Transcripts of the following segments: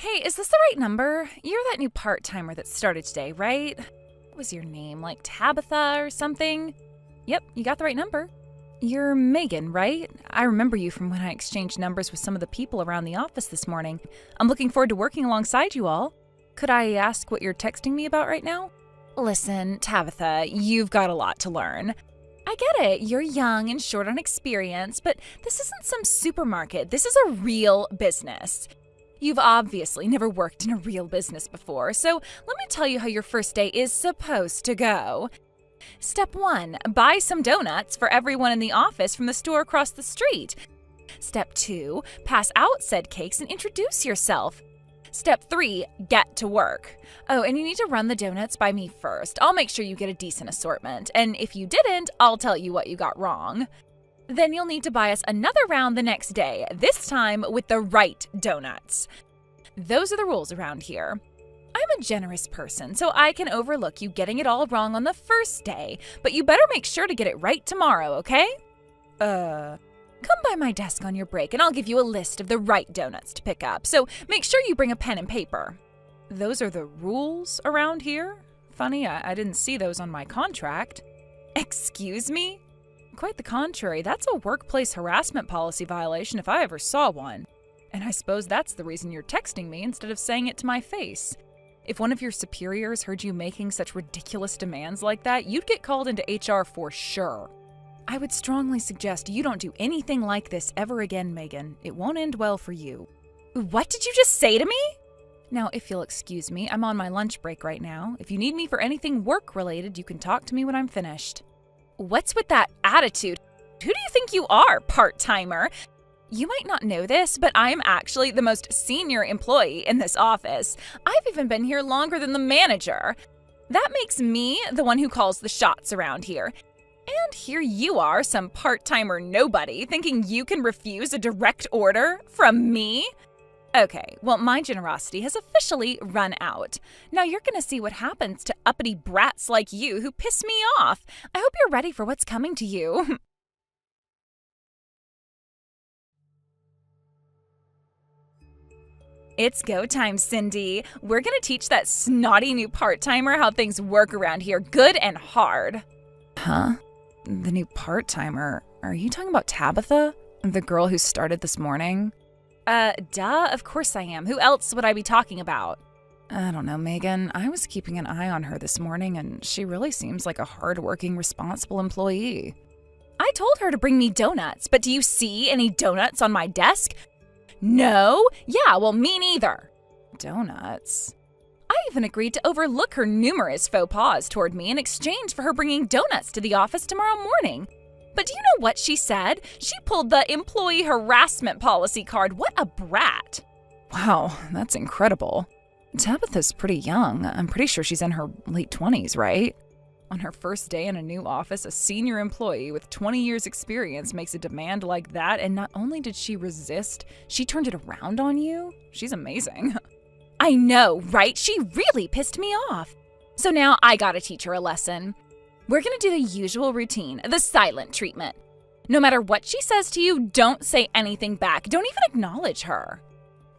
Hey, is this the right number? You're that new part-timer that started today, right? What was your name, like Tabitha or something? Yep, you got the right number. You're Megan, right? I remember you from when I exchanged numbers with some of the people around the office this morning. I'm looking forward to working alongside you all. Could I ask what you're texting me about right now? Listen, Tabitha, you've got a lot to learn. I get it, you're young and short on experience, but this isn't some supermarket. This is a real business. You've obviously never worked in a real business before, so let me tell you how your first day is supposed to go. Step 1, buy some donuts for everyone in the office from the store across the street. Step 2, pass out said cakes and introduce yourself. Step 3, get to work. Oh, and you need to run the donuts by me first. I'll make sure you get a decent assortment, and if you didn't, I'll tell you what you got wrong. Then you'll need to buy us another round the next day, this time with the right donuts. Those are the rules around here. I'm a generous person, so I can overlook you getting it all wrong on the first day, but you better make sure to get it right tomorrow, okay? Come by my desk on your break and I'll give you a list of the right donuts to pick up, so make sure you bring a pen and paper. Those are the rules around here? Funny, I didn't see those on my contract. Excuse me? Quite the contrary, that's a workplace harassment policy violation if I ever saw one. And I suppose that's the reason you're texting me instead of saying it to my face. If one of your superiors heard you making such ridiculous demands like that, you'd get called into HR for sure. I would strongly suggest you don't do anything like this ever again, Megan. It won't end well for you. What did you just say to me? Now, if you'll excuse me, I'm on my lunch break right now. If you need me for anything work-related, you can talk to me when I'm finished. What's with that attitude? Who do you think you are, part-timer? You might not know this, but I'm actually the most senior employee in this office. I've even been here longer than the manager. That makes me the one who calls the shots around here. And here you are, some part-timer nobody, thinking you can refuse a direct order from me? Okay, well, my generosity has officially run out. Now you're gonna see what happens to uppity brats like you who piss me off. I hope you're ready for what's coming to you. It's go time, Cindy. We're gonna teach that snotty new part-timer how things work around here, good and hard. Huh? The new part-timer? Are you talking about Tabitha? The girl who started this morning? Duh, of course I am. Who else would I be talking about? I don't know, Megan. I was keeping an eye on her this morning, and she really seems like a hard-working, responsible employee. I told her to bring me donuts, but do you see any donuts on my desk? No? Yeah, well, me neither. Donuts? I even agreed to overlook her numerous faux pas toward me in exchange for her bringing donuts to the office tomorrow morning. But do you know what she said? She pulled the employee harassment policy card. What a brat. Wow, that's incredible. Tabitha's pretty young. I'm pretty sure she's in her late 20s, right? On her first day in a new office, a senior employee with 20 years experience makes a demand like that, and not only did she resist, she turned it around on you? She's amazing. I know, right? She really pissed me off. So now I gotta teach her a lesson. We're gonna do the usual routine, the silent treatment. No matter what she says to you, don't say anything back. Don't even acknowledge her.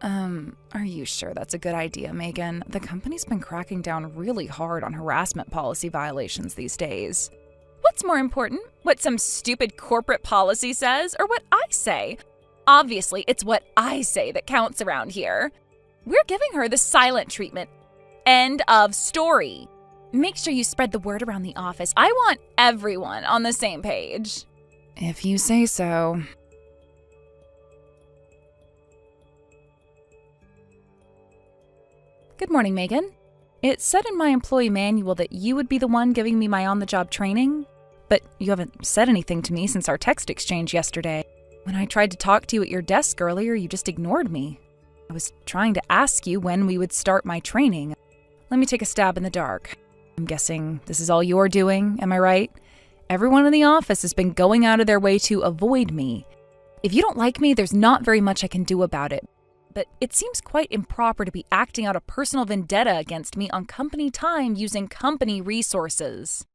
Are you sure that's a good idea, Megan? The company's been cracking down really hard on harassment policy violations these days. What's more important? What some stupid corporate policy says, or what I say? Obviously, it's what I say that counts around here. We're giving her the silent treatment. End of story. Make sure you spread the word around the office. I want everyone on the same page. If you say so. Good morning, Megan. It said in my employee manual that you would be the one giving me my on-the-job training, but you haven't said anything to me since our text exchange yesterday. When I tried to talk to you at your desk earlier, you just ignored me. I was trying to ask you when we would start my training. Let me take a stab in the dark. I'm guessing this is all you're doing, am I right? Everyone in the office has been going out of their way to avoid me. If you don't like me, there's not very much I can do about it. But it seems quite improper to be acting out a personal vendetta against me on company time using company resources.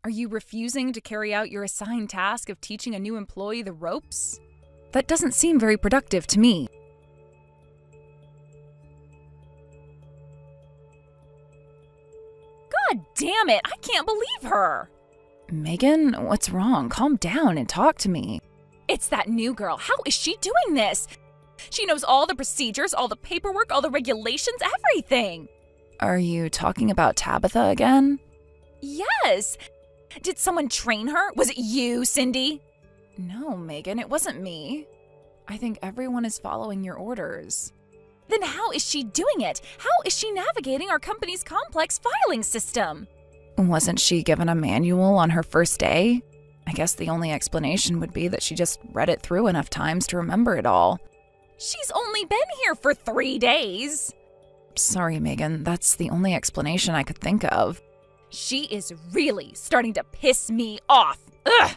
Are you refusing to carry out your assigned task of teaching a new employee the ropes? That doesn't seem very productive to me. God damn it, I can't believe her. Megan, what's wrong? Calm down and talk to me. It's that new girl. How is she doing this? She knows all the procedures, all the paperwork, all the regulations, everything. Are you talking about Tabitha again? Yes. Did someone train her? Was it you, Cindy? No, Megan, it wasn't me. I think everyone is following your orders. Then how is she doing it? How is she navigating our company's complex filing system? Wasn't she given a manual on her first day? I guess the only explanation would be that she just read it through enough times to remember it all. She's only been here for 3 days. Sorry, Megan, that's the only explanation I could think of. She is really starting to piss me off. Ugh!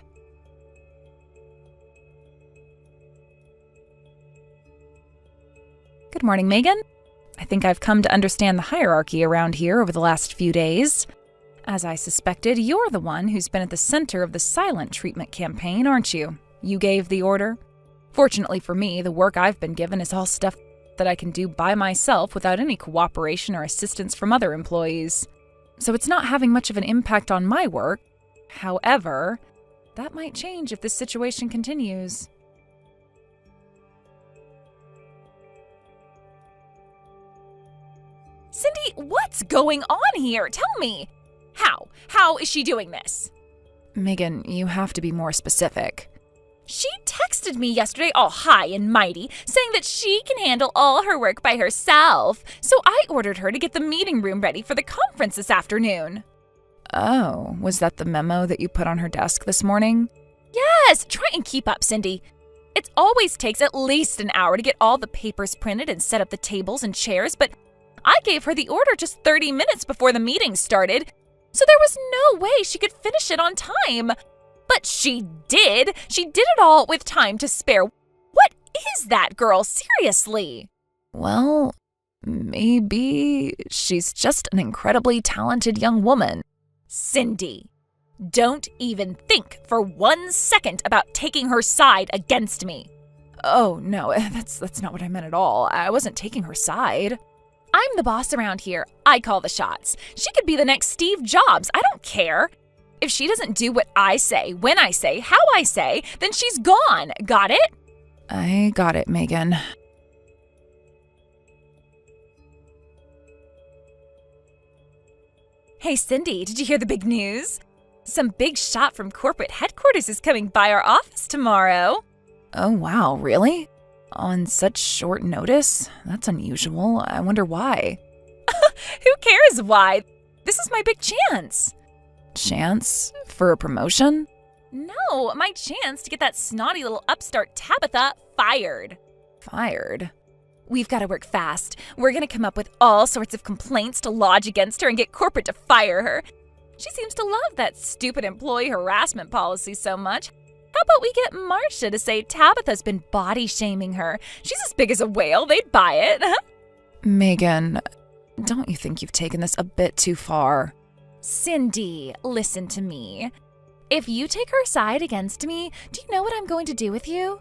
Good morning, Megan. I think I've come to understand the hierarchy around here over the last few days. As I suspected, you're the one who's been at the center of the silent treatment campaign, aren't you? You gave the order. Fortunately for me, the work I've been given is all stuff that I can do by myself without any cooperation or assistance from other employees. So it's not having much of an impact on my work. However, that might change if this situation continues. Cindy, what's going on here? Tell me. How is she doing this? Megan, you have to be more specific. She texted me yesterday all high and mighty, saying that she can handle all her work by herself. So I ordered her to get the meeting room ready for the conference this afternoon. Oh, was that the memo that you put on her desk this morning? Yes, try and keep up, Cindy. It always takes at least an hour to get all the papers printed and set up the tables and chairs, but I gave her the order just 30 minutes before the meeting started, so there was no way she could finish it on time. But she did. She did it all with time to spare. What is that girl, seriously? Well, maybe she's just an incredibly talented young woman. Cindy, don't even think for 1 second about taking her side against me. Oh, no, that's not what I meant at all. I wasn't taking her side. I'm the boss around here. I call the shots. She could be the next Steve Jobs. I don't care. If she doesn't do what I say, when I say, how I say, then she's gone. Got it? I got it, Megan. Hey, Cindy, did you hear the big news? Some big shot from corporate headquarters is coming by our office tomorrow. Oh, wow, really? On such short notice? That's unusual. I wonder why. Who cares why? This is my big chance. Chance? For a promotion? No, my chance to get that snotty little upstart Tabitha fired. Fired? We've got to work fast. We're going to come up with all sorts of complaints to lodge against her and get corporate to fire her. She seems to love that stupid employee harassment policy so much. How about we get Marcia to say Tabitha's been body shaming her? She's as big as a whale. They'd buy it. Megan, don't you think you've taken this a bit too far? Cindy, listen to me. If you take her side against me, do you know what I'm going to do with you?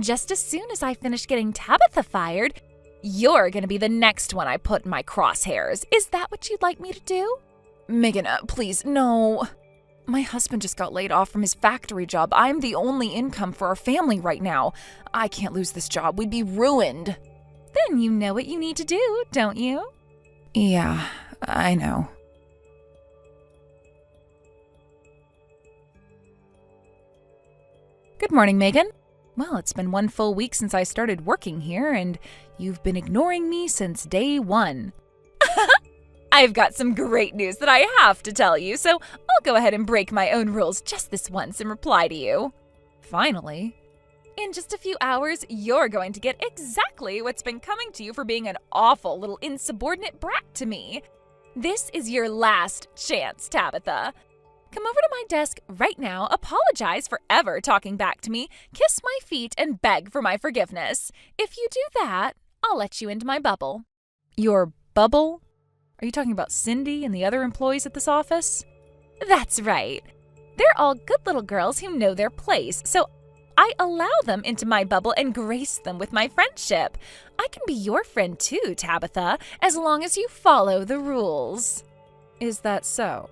Just as soon as I finish getting Tabitha fired, you're going to be the next one I put in my crosshairs. Is that what you'd like me to do? Megan, please, no. My husband just got laid off from his factory job. I'm the only income for our family right now. I can't lose this job. We'd be ruined. Then you know what you need to do, don't you? Yeah, I know. Good morning, Megan. Well, it's been 1 full week since I started working here, and you've been ignoring me since day 1. I've got some great news that I have to tell you, so I'll go ahead and break my own rules just this once and reply to you. Finally. In just a few hours, you're going to get exactly what's been coming to you for being an awful little insubordinate brat to me. This is your last chance, Tabitha. Come over to my desk right now, apologize for ever talking back to me, kiss my feet, and beg for my forgiveness. If you do that, I'll let you into my bubble. Your bubble? Are you talking about Cindy and the other employees at this office? That's right. They're all good little girls who know their place, so I allow them into my bubble and grace them with my friendship. I can be your friend too, Tabitha, as long as you follow the rules. Is that so?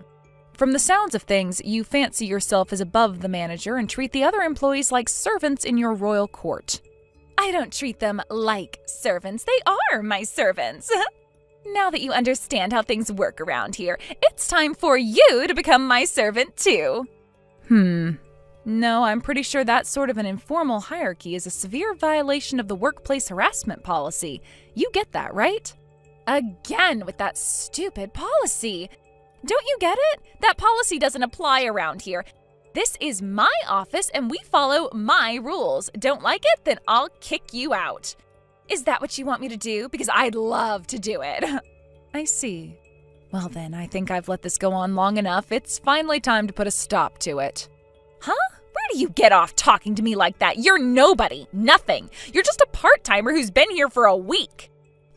From the sounds of things, you fancy yourself as above the manager and treat the other employees like servants in your royal court. I don't treat them like servants. They are my servants. Now that you understand how things work around here, it's time for you to become my servant too. No, I'm pretty sure that sort of an informal hierarchy is a severe violation of the workplace harassment policy. You get that, right? Again with that stupid policy. Don't you get it? That policy doesn't apply around here. This is my office and we follow my rules. Don't like it? Then I'll kick you out. Is that what you want me to do? Because I'd love to do it. I see. Well then, I think I've let this go on long enough. It's finally time to put a stop to it. Huh? Where do you get off talking to me like that? You're nobody. Nothing. You're just a part-timer who's been here for a week.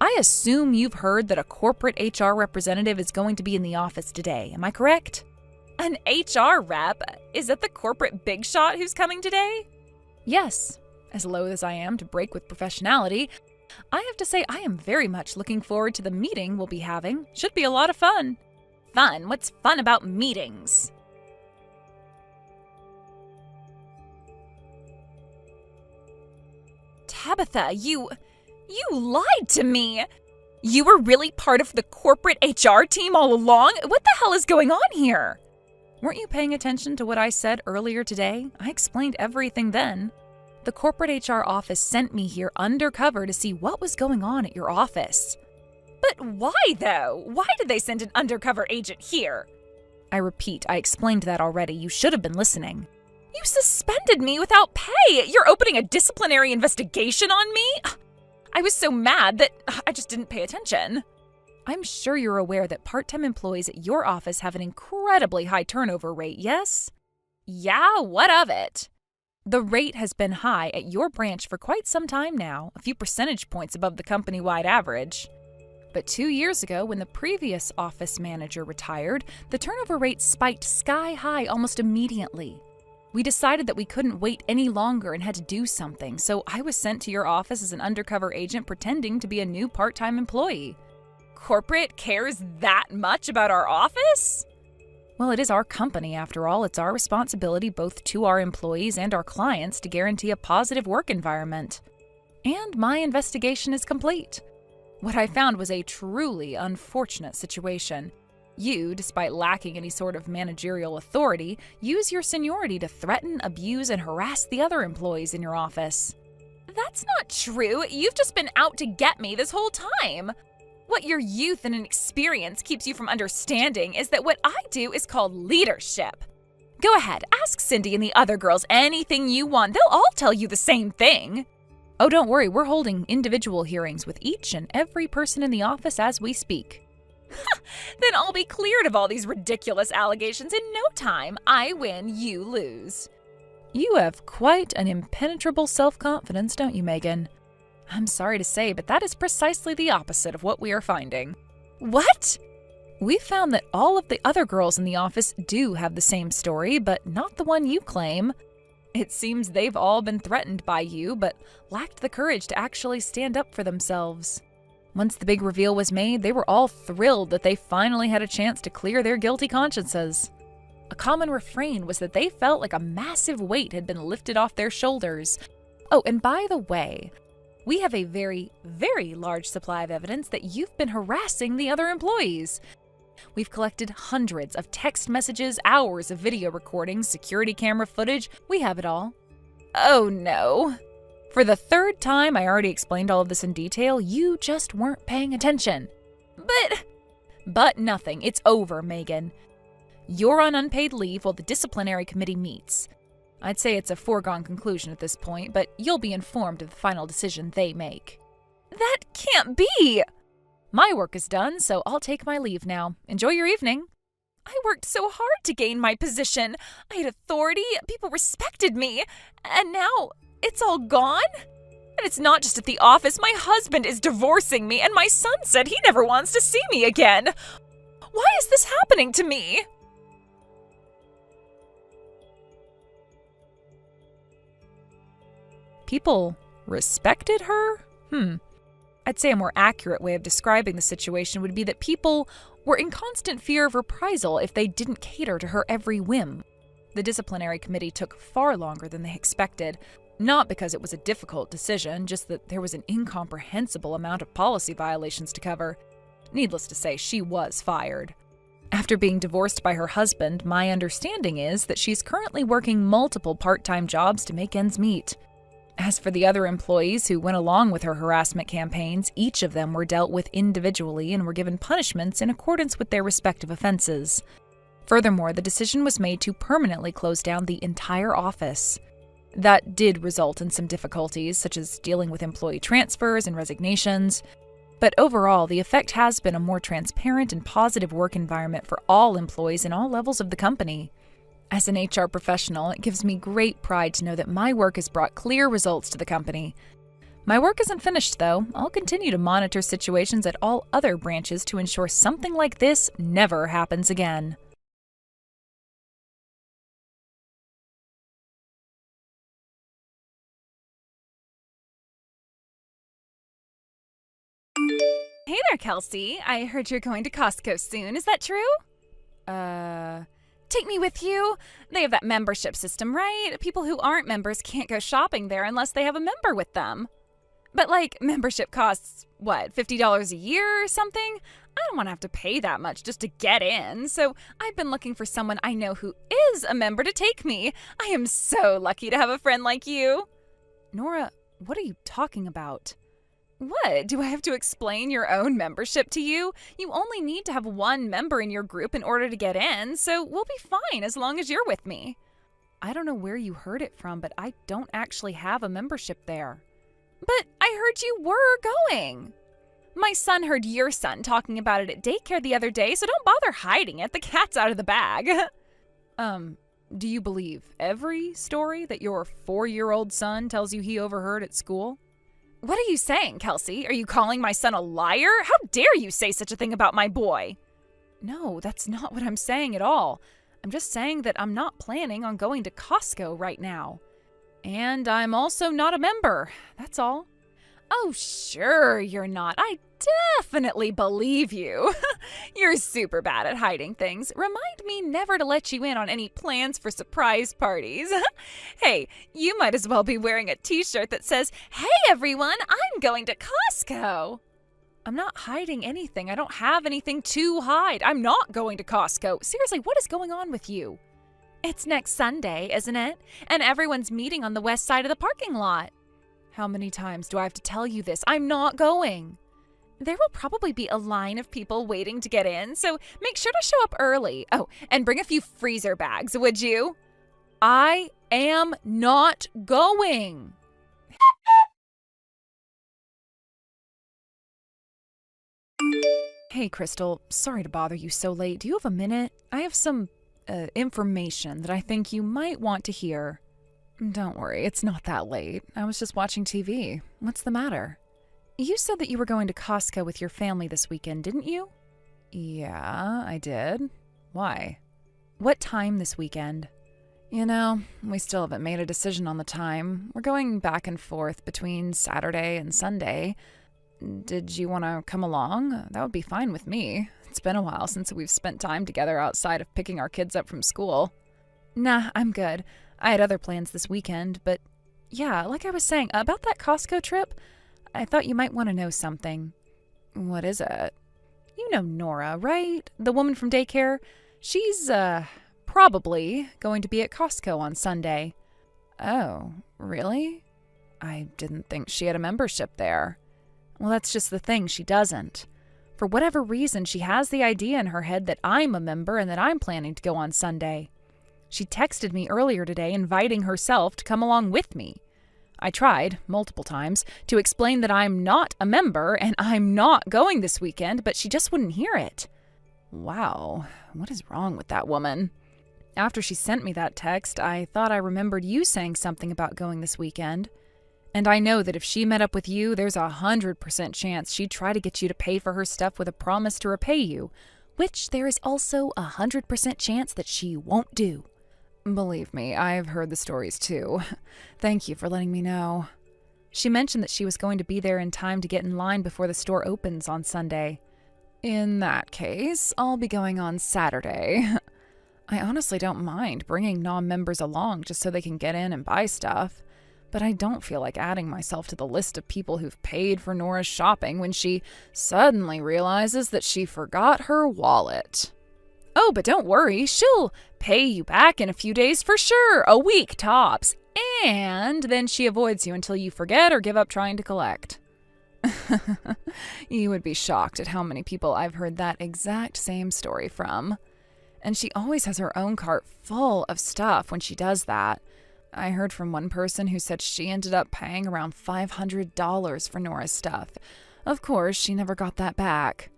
I assume you've heard that a corporate HR representative is going to be in the office today. Am I correct? An HR rep? Is that the corporate big shot who's coming today? Yes. As loath as I am to break with professionality, I have to say I am very much looking forward to the meeting we'll be having. Should be a lot of fun. Fun? What's fun about meetings? Tabitha, you lied to me. You were really part of the corporate HR team all along? What the hell is going on here? Weren't you paying attention to what I said earlier today? I explained everything then. The corporate HR office sent me here undercover to see what was going on at your office. But why, though? Why did they send an undercover agent here? I repeat, I explained that already. You should have been listening. You suspended me without pay. You're opening a disciplinary investigation on me? I was so mad that I just didn't pay attention. I'm sure you're aware that part-time employees at your office have an incredibly high turnover rate, yes? Yeah, what of it? The rate has been high at your branch for quite some time now, a few percentage points above the company-wide average. But 2 years ago, when the previous office manager retired, the turnover rate spiked sky high almost immediately. We decided that we couldn't wait any longer and had to do something, so I was sent to your office as an undercover agent pretending to be a new part-time employee. Corporate cares that much about our office? Well, it is our company, after all. It's our responsibility both to our employees and our clients to guarantee a positive work environment. And my investigation is complete. What I found was a truly unfortunate situation. You, despite lacking any sort of managerial authority, use your seniority to threaten, abuse, and harass the other employees in your office. That's not true. You've just been out to get me this whole time. What your youth and inexperience keeps you from understanding is that what I do is called leadership. Go ahead, ask Cindy and the other girls anything you want. They'll all tell you the same thing. Oh, don't worry, we're holding individual hearings with each and every person in the office as we speak. Then I'll be cleared of all these ridiculous allegations in no time. I win, you lose. You have quite an impenetrable self-confidence, don't you, Megan? I'm sorry to say, but that is precisely the opposite of what we are finding. What? We found that all of the other girls in the office do have the same story, but not the one you claim. It seems they've all been threatened by you, but lacked the courage to actually stand up for themselves. Once the big reveal was made, they were all thrilled that they finally had a chance to clear their guilty consciences. A common refrain was that they felt like a massive weight had been lifted off their shoulders. Oh, and by the way, we have a very, very large supply of evidence that you've been harassing the other employees. We've collected hundreds of text messages, hours of video recordings, security camera footage. We have it all. Oh no. For the third time, I already explained all of this in detail. You just weren't paying attention. But nothing. It's over, Megan. You're on unpaid leave while the disciplinary committee meets. I'd say it's a foregone conclusion at this point, but you'll be informed of the final decision they make. That can't be! My work is done, so I'll take my leave now. Enjoy your evening. I worked so hard to gain my position. I had authority, people respected me, and now it's all gone? And it's not just at the office. My husband is divorcing me, and my son said he never wants to see me again. Why is this happening to me? People respected her? I'd say a more accurate way of describing the situation would be that people were in constant fear of reprisal if they didn't cater to her every whim. The disciplinary committee took far longer than they expected, not because it was a difficult decision, just that there was an incomprehensible amount of policy violations to cover. Needless to say, she was fired. After being divorced by her husband, my understanding is that she's currently working multiple part-time jobs to make ends meet. As for the other employees who went along with her harassment campaigns, each of them were dealt with individually and were given punishments in accordance with their respective offenses. Furthermore, the decision was made to permanently close down the entire office. That did result in some difficulties, such as dealing with employee transfers and resignations. But overall, the effect has been a more transparent and positive work environment for all employees in all levels of the company. As an HR professional, it gives me great pride to know that my work has brought clear results to the company. My work isn't finished, though. I'll continue to monitor situations at all other branches to ensure something like this never happens again. Hey there, Kelsey. I heard you're going to Costco soon. Is that true? Take me with you. They have that membership system, right? People who aren't members can't go shopping there unless they have a member with them. But, membership costs, what, $50 a year or something? I don't want to have to pay that much just to get in, so I've been looking for someone I know who is a member to take me. I am so lucky to have a friend like you. Nora, what are you talking about? What? Do I have to explain your own membership to you? You only need to have one member in your group in order to get in, so we'll be fine as long as you're with me. I don't know where you heard it from, but I don't actually have a membership there. But I heard you were going. My son heard your son talking about it at daycare the other day, so don't bother hiding it. The cat's out of the bag. Do you believe every story that your 4-year-old son tells you he overheard at school? What are you saying, Kelsey? Are you calling my son a liar? How dare you say such a thing about my boy? No, that's not what I'm saying at all. I'm just saying that I'm not planning on going to Costco right now. And I'm also not a member. That's all. Oh, sure you're not. I definitely believe you. You're super bad at hiding things. Remind me never to let you in on any plans for surprise parties. Hey, you might as well be wearing a t-shirt that says, "Hey everyone, I'm going to Costco." I'm not hiding anything. I don't have anything to hide. I'm not going to Costco. Seriously, what is going on with you? It's next Sunday, isn't it? And everyone's meeting on the west side of the parking lot. How many times do I have to tell you this? I'm not going. There will probably be a line of people waiting to get in, so make sure to show up early. Oh, and bring a few freezer bags, would you? I am not going. Hey, Crystal, sorry to bother you so late. Do you have a minute? I have some information that I think you might want to hear. Don't worry, it's not that late. I was just watching TV. What's the matter? You said that you were going to Costco with your family this weekend, didn't you? Yeah, I did. Why? What time this weekend? You know, we still haven't made a decision on the time. We're going back and forth between Saturday and Sunday. Did you want to come along? That would be fine with me. It's been a while since we've spent time together outside of picking our kids up from school. Nah, I'm good. I had other plans this weekend, but yeah, like I was saying, about that Costco trip, I thought you might want to know something. What is it? You know Nora, right? The woman from daycare? She's, probably going to be at Costco on Sunday. Oh, really? I didn't think she had a membership there. Well, that's just the thing, she doesn't. For whatever reason, she has the idea in her head that I'm a member and that I'm planning to go on Sunday. She texted me earlier today inviting herself to come along with me. I tried, multiple times, to explain that I'm not a member and I'm not going this weekend, but she just wouldn't hear it. Wow, what is wrong with that woman? After she sent me that text, I thought I remembered you saying something about going this weekend. And I know that if she met up with you, there's 100% chance she'd try to get you to pay for her stuff with a promise to repay you, which there is also 100% chance that she won't do. Believe me, I've heard the stories too. Thank you for letting me know. She mentioned that she was going to be there in time to get in line before the store opens on Sunday. In that case, I'll be going on Saturday. I honestly don't mind bringing non-members along just so they can get in and buy stuff, but I don't feel like adding myself to the list of people who've paid for Nora's shopping when she suddenly realizes that she forgot her wallet. Oh, but don't worry, she'll pay you back in a few days for sure, a week tops, and then she avoids you until you forget or give up trying to collect. You would be shocked at how many people I've heard that exact same story from. And she always has her own cart full of stuff when she does that. I heard from one person who said she ended up paying around $500 for Nora's stuff. Of course, she never got that back.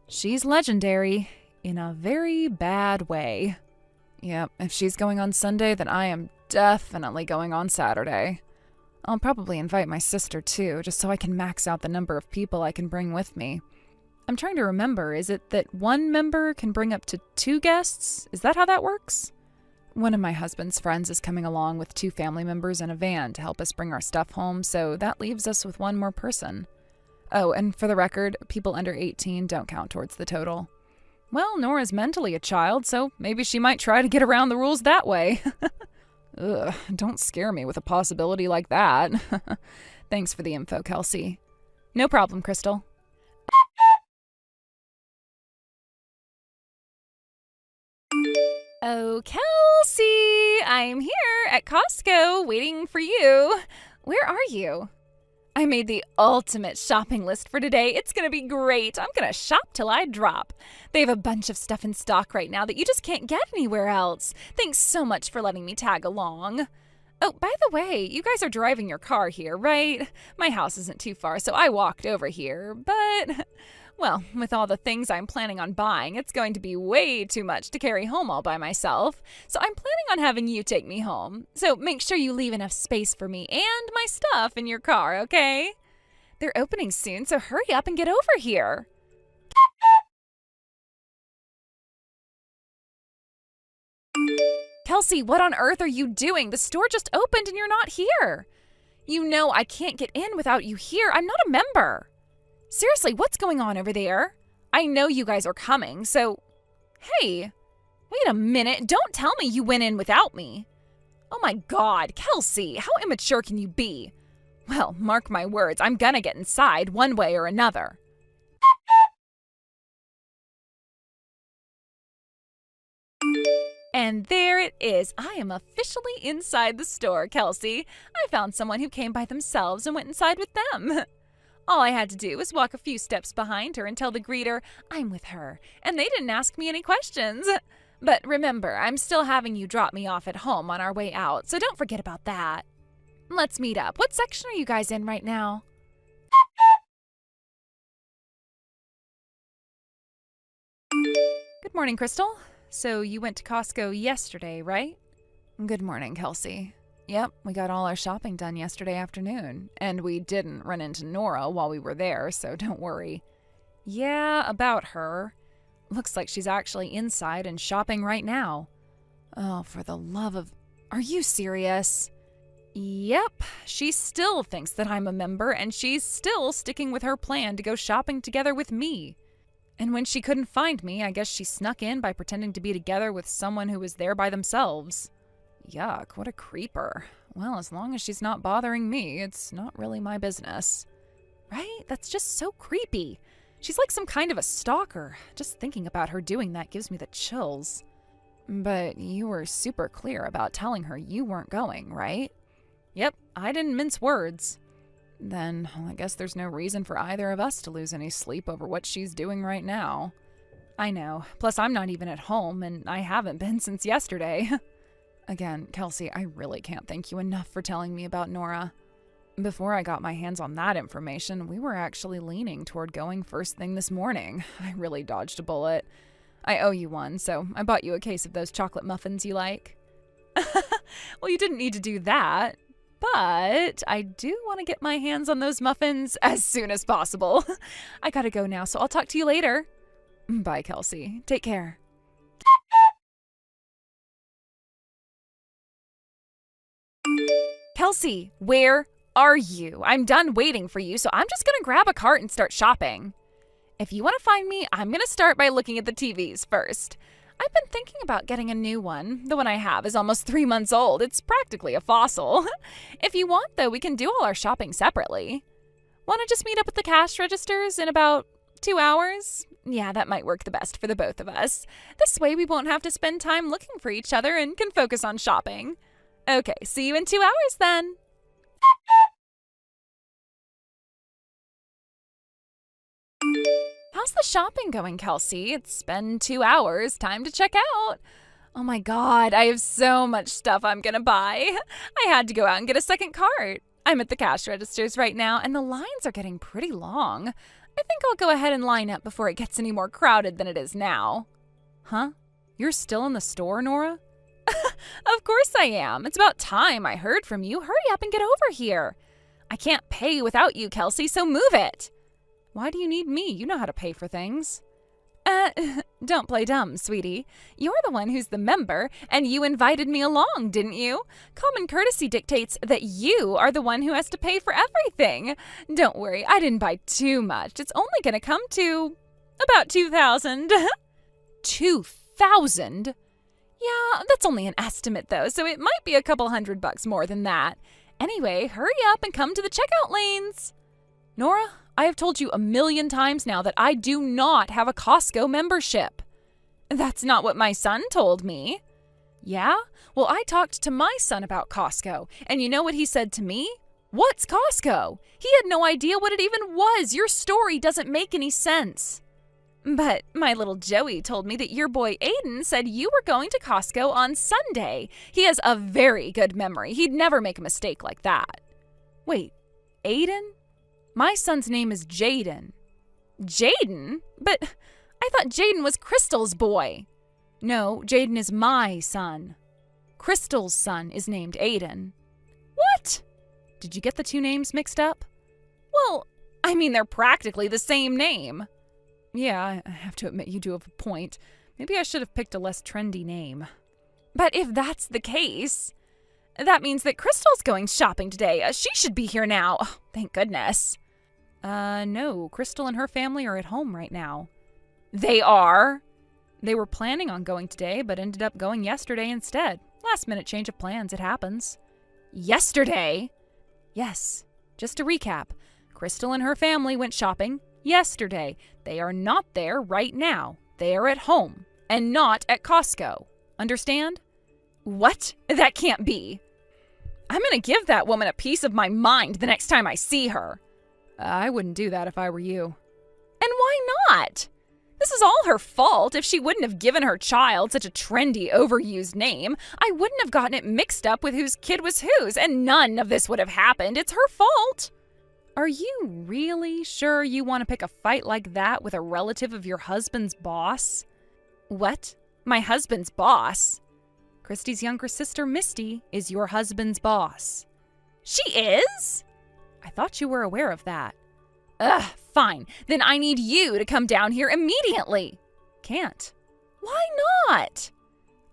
She's legendary in a very bad way. Yep, if she's going on Sunday, then I am definitely going on Saturday. I'll probably invite my sister too, just so I can max out the number of people I can bring with me. I'm trying to remember, is it that one member can bring up to 2 guests? Is that how that works? One of my husband's friends is coming along with 2 family members in a van to help us bring our stuff home, so that leaves us with 1 more person. Oh, and for the record, people under 18 don't count towards the total. Well, Nora's mentally a child, so maybe she might try to get around the rules that way. Ugh, don't scare me with a possibility like that. Thanks for the info, Kelsey. No problem, Crystal. Oh, Kelsey! I'm here at Costco waiting for you. Where are you? I made the ultimate shopping list for today. It's gonna be great. I'm gonna shop till I drop. They have a bunch of stuff in stock right now that you just can't get anywhere else. Thanks so much for letting me tag along. Oh, by the way, you guys are driving your car here, right? My house isn't too far, so I walked over here, but... Well, with all the things I'm planning on buying, it's going to be way too much to carry home all by myself. So I'm planning on having you take me home. So make sure you leave enough space for me and my stuff in your car, okay? They're opening soon, so hurry up and get over here. Kelsey, what on earth are you doing? The store just opened and you're not here. You know I can't get in without you here. I'm not a member. Seriously, what's going on over there? I know you guys are coming, so... Hey, wait a minute. Don't tell me you went in without me. Oh my God, Kelsey, how immature can you be? Well, mark my words, I'm gonna get inside one way or another. And there it is. I am officially inside the store, Kelsey. I found someone who came by themselves and went inside with them. All I had to do was walk a few steps behind her and tell the greeter I'm with her, and they didn't ask me any questions. But remember, I'm still having you drop me off at home on our way out, so don't forget about that. Let's meet up. What section are you guys in right now? Good morning, Crystal. So you went to Costco yesterday, right? Good morning, Kelsey. Yep, we got all our shopping done yesterday afternoon, and we didn't run into Nora while we were there, so don't worry. Yeah, about her. Looks like she's actually inside and shopping right now. Oh, for the love of... Are you serious? Yep, she still thinks that I'm a member, and she's still sticking with her plan to go shopping together with me. And when she couldn't find me, I guess she snuck in by pretending to be together with someone who was there by themselves. Yuck, what a creeper. Well, as long as she's not bothering me, it's not really my business. Right? That's just so creepy. She's like some kind of a stalker. Just thinking about her doing that gives me the chills. But you were super clear about telling her you weren't going, right? Yep, I didn't mince words. Then I guess there's no reason for either of us to lose any sleep over what she's doing right now. I know. Plus, I'm not even at home, and I haven't been since yesterday. Again, Kelsey, I really can't thank you enough for telling me about Nora. Before I got my hands on that information, we were actually leaning toward going first thing this morning. I really dodged a bullet. I owe you one, so I bought you a case of those chocolate muffins you like. Well, you didn't need to do that, but I do want to get my hands on those muffins as soon as possible. I gotta go now, so I'll talk to you later. Bye, Kelsey. Take care. Kelsey, where are you? I'm done waiting for you, so I'm just gonna grab a cart and start shopping. If you want to find me, I'm gonna start by looking at the TVs first. I've been thinking about getting a new one. The one I have is almost 3 months old. It's practically a fossil. If you want, though, we can do all our shopping separately. Want to just meet up at the cash registers in about 2 hours? Yeah, that might work the best for the both of us. This way we won't have to spend time looking for each other and can focus on shopping. Okay, see you in 2 hours then. How's the shopping going, Kelsey? It's been 2 hours. Time to check out. Oh my God, I have so much stuff I'm gonna buy. I had to go out and get a second cart. I'm at the cash registers right now, and the lines are getting pretty long. I think I'll go ahead and line up before it gets any more crowded than it is now. Huh? You're still in the store, Nora? Of course I am. It's about time I heard from you. Hurry up and get over here. I can't pay without you, Kelsey, so move it. Why do you need me? You know how to pay for things. Don't play dumb, sweetie. You're the one who's the member, and you invited me along, didn't you? Common courtesy dictates that you are the one who has to pay for everything. Don't worry, I didn't buy too much. It's only gonna come to about $2,000. $2,000? Yeah, that's only an estimate, though, so it might be a couple $100 more than that. Anyway, hurry up and come to the checkout lanes. Nora, I have told you 1,000,000 times now that I do not have a Costco membership. That's not what my son told me. Yeah? Well, I talked to my son about Costco, and you know what he said to me? What's Costco? He had no idea what it even was. Your story doesn't make any sense. But my little Joey told me that your boy Aiden said you were going to Costco on Sunday. He has a very good memory. He'd never make a mistake like that. Wait, Aiden? My son's name is Jaden. Jaden? But I thought Jaden was Crystal's boy. No, Jaden is my son. Crystal's son is named Aiden. What? Did you get the two names mixed up? Well, I mean, they're practically the same name. Yeah, I have to admit you do have a point. Maybe I should have picked a less trendy name. But if that's the case, that means that Crystal's going shopping today. She should be here now. Oh, thank goodness. No, Crystal and her family are at home right now. They are? They were planning on going today, but ended up going yesterday instead. Last minute change of plans, it happens. Yesterday? Yes. Just to recap, Crystal and her family went shopping yesterday. They are not there right now. They are at home and not at Costco. Understand? What? That can't be. I'm gonna give that woman a piece of my mind the next time I see her. I wouldn't do that if I were you. And why not? This is all her fault. If she wouldn't have given her child such a trendy, overused name, I wouldn't have gotten it mixed up with whose kid was whose, and none of this would have happened. It's her fault. Are you really sure you want to pick a fight like that with a relative of your husband's boss? What? My husband's boss? Christy's younger sister, Misty, is your husband's boss. She is? I thought you were aware of that. Ugh, fine. Then I need you to come down here immediately. Can't. Why not?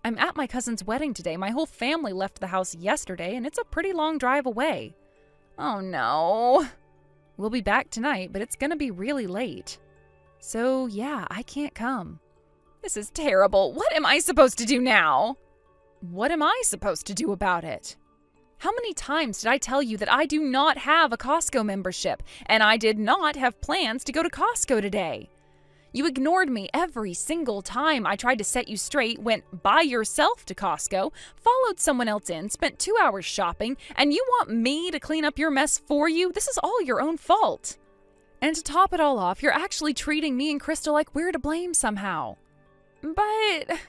I'm at my cousin's wedding today. My whole family left the house yesterday, and it's a pretty long drive away. Oh, no. We'll be back tonight, but it's gonna be really late. So, yeah, I can't come. This is terrible. What am I supposed to do now? What am I supposed to do about it? How many times did I tell you that I do not have a Costco membership, and I did not have plans to go to Costco today? You ignored me every single time I tried to set you straight, went by yourself to Costco, followed someone else in, spent 2 hours shopping, and you want me to clean up your mess for you? This is all your own fault. And to top it all off, you're actually treating me and Crystal like we're to blame somehow. But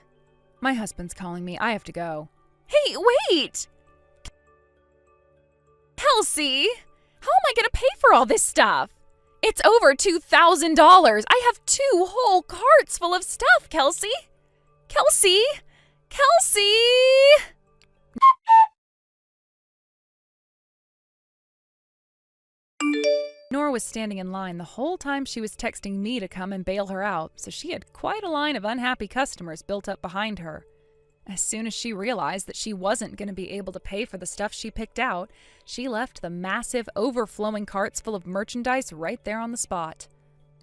my husband's calling me. I have to go. Hey, wait! Kelsey, how am I going to pay for all this stuff? It's over $2,000. I have 2 whole carts full of stuff, Kelsey. Kelsey! Kelsey! Nora was standing in line the whole time she was texting me to come and bail her out, so she had quite a line of unhappy customers built up behind her. As soon as she realized that she wasn't going to be able to pay for the stuff she picked out, she left the massive, overflowing carts full of merchandise right there on the spot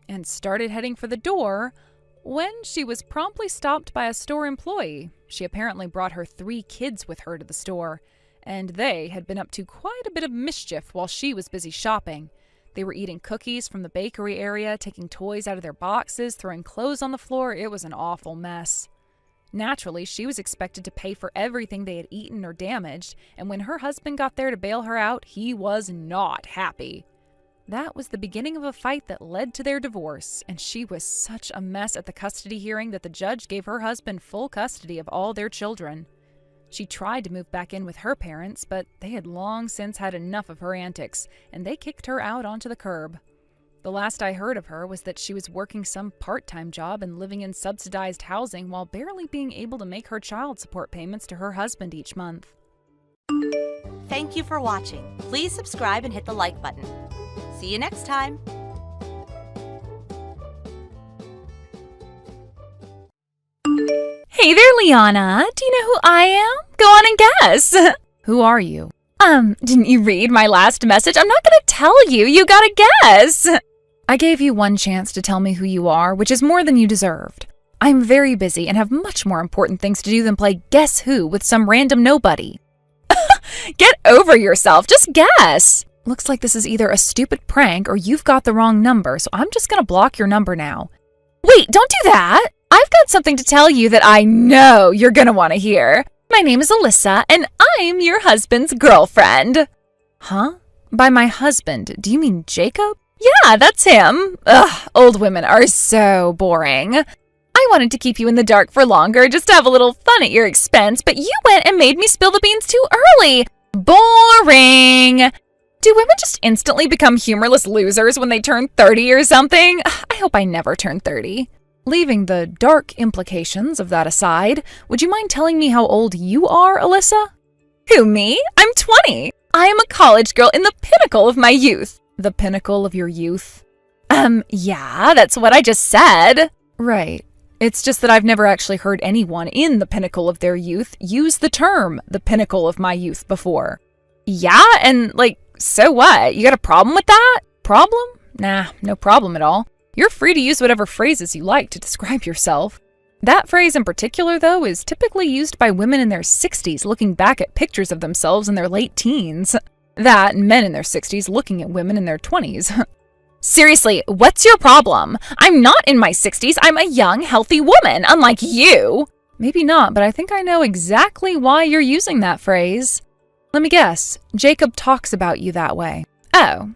and started heading for the door when she was promptly stopped by a store employee. She apparently brought her 3 kids with her to the store, and they had been up to quite a bit of mischief while she was busy shopping. They were eating cookies from the bakery area, taking toys out of their boxes, throwing clothes on the floor. It was an awful mess. Naturally, she was expected to pay for everything they had eaten or damaged, and when her husband got there to bail her out, he was not happy. That was the beginning of a fight that led to their divorce, and she was such a mess at the custody hearing that the judge gave her husband full custody of all their children. She tried to move back in with her parents, but they had long since had enough of her antics, and they kicked her out onto the curb. The last I heard of her was that she was working some part-time job and living in subsidized housing while barely being able to make her child support payments to her husband each month. Thank you for watching. Please subscribe and hit the like button. See you next time. Hey there, Liana. Do you know who I am? Go on and guess. Who are you? Didn't you read my last message? I'm not gonna tell you. You gotta guess. I gave you one chance to tell me who you are, which is more than you deserved. I'm very busy and have much more important things to do than play Guess Who with some random nobody. Get over yourself. Just guess. Looks like this is either a stupid prank or you've got the wrong number, so I'm just gonna block your number now. Wait, don't do that. I've got something to tell you that I know you're gonna want to hear. My name is Alyssa, and I'm your husband's girlfriend. Huh? By my husband, do you mean Jacob? Yeah, that's him. Ugh, old women are so boring. I wanted to keep you in the dark for longer just to have a little fun at your expense, but you went and made me spill the beans too early. Boring. Do women just instantly become humorless losers when they turn 30 or something? I hope I never turn 30. Leaving the dark implications of that aside, would you mind telling me how old you are, Alyssa? Who, me? I'm 20. I am a college girl in the pinnacle of my youth. The pinnacle of your youth? Yeah, that's what I just said. Right. It's just that I've never actually heard anyone in the pinnacle of their youth use the term, the pinnacle of my youth, before. Yeah, and so what? You got a problem with that? Problem? Nah, no problem at all. You're free to use whatever phrases you like to describe yourself. That phrase in particular, though, is typically used by women in their 60s looking back at pictures of themselves in their late teens. That and men in their 60s looking at women in their 20s. Seriously, what's your problem? I'm not in my 60s. I'm a young, healthy woman, unlike you. Maybe not, but I think I know exactly why you're using that phrase. Let me guess. Jacob talks about you that way. Oh,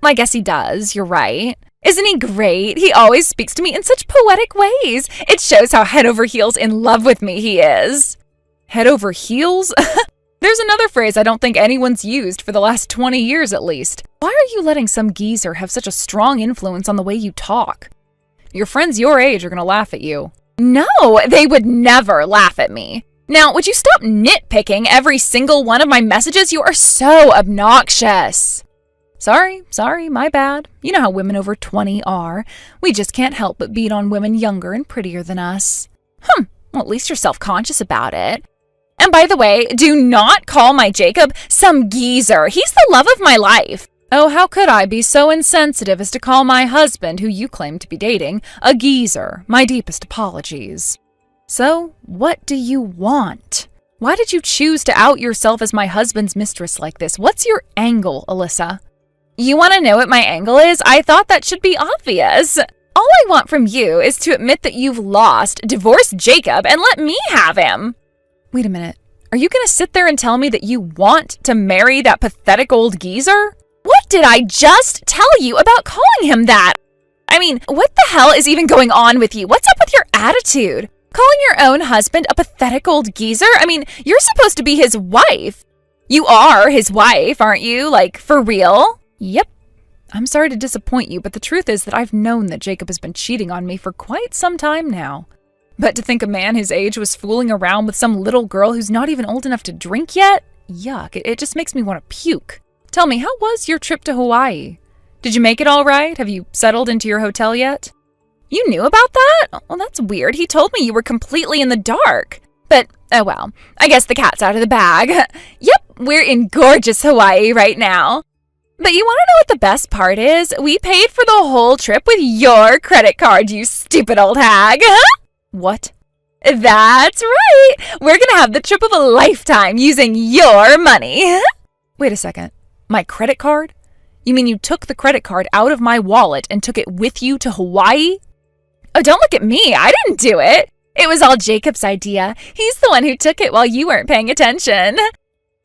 I guess he does. You're right. Isn't he great? He always speaks to me in such poetic ways. It shows how head over heels in love with me he is. Head over heels? There's another phrase I don't think anyone's used for the last 20 years at least. Why are you letting some geezer have such a strong influence on the way you talk? Your friends your age are going to laugh at you. No, they would never laugh at me. Now, would you stop nitpicking every single one of my messages? You are so obnoxious. Sorry, my bad. You know how women over 20 are. We just can't help but beat on women younger and prettier than us. Well, at least you're self-conscious about it. And by the way, do not call my Jacob some geezer. He's the love of my life. Oh, how could I be so insensitive as to call my husband, who you claim to be dating, a geezer? My deepest apologies. So, what do you want? Why did you choose to out yourself as my husband's mistress like this? What's your angle, Alyssa? You want to know what my angle is? I thought that should be obvious. All I want from you is to admit that you've lost, divorce Jacob, and let me have him. Wait a minute. Are you going to sit there and tell me that you want to marry that pathetic old geezer? What did I just tell you about calling him that? I mean, what the hell is even going on with you? What's up with your attitude? Calling your own husband a pathetic old geezer? I mean, you're supposed to be his wife. You are his wife, aren't you? For real? Yep. I'm sorry to disappoint you, but the truth is that I've known that Jacob has been cheating on me for quite some time now. But to think a man his age was fooling around with some little girl who's not even old enough to drink yet? Yuck, it just makes me want to puke. Tell me, how was your trip to Hawaii? Did you make it all right? Have you settled into your hotel yet? You knew about that? Well, that's weird. He told me you were completely in the dark. But, oh well, I guess the cat's out of the bag. Yep, we're in gorgeous Hawaii right now. But you want to know what the best part is? We paid for the whole trip with your credit card, you stupid old hag. What? That's right. We're going to have the trip of a lifetime using your money. Wait a second. My credit card? You mean you took the credit card out of my wallet and took it with you to Hawaii? Oh, don't look at me. I didn't do it. It was all Jacob's idea. He's the one who took it while you weren't paying attention.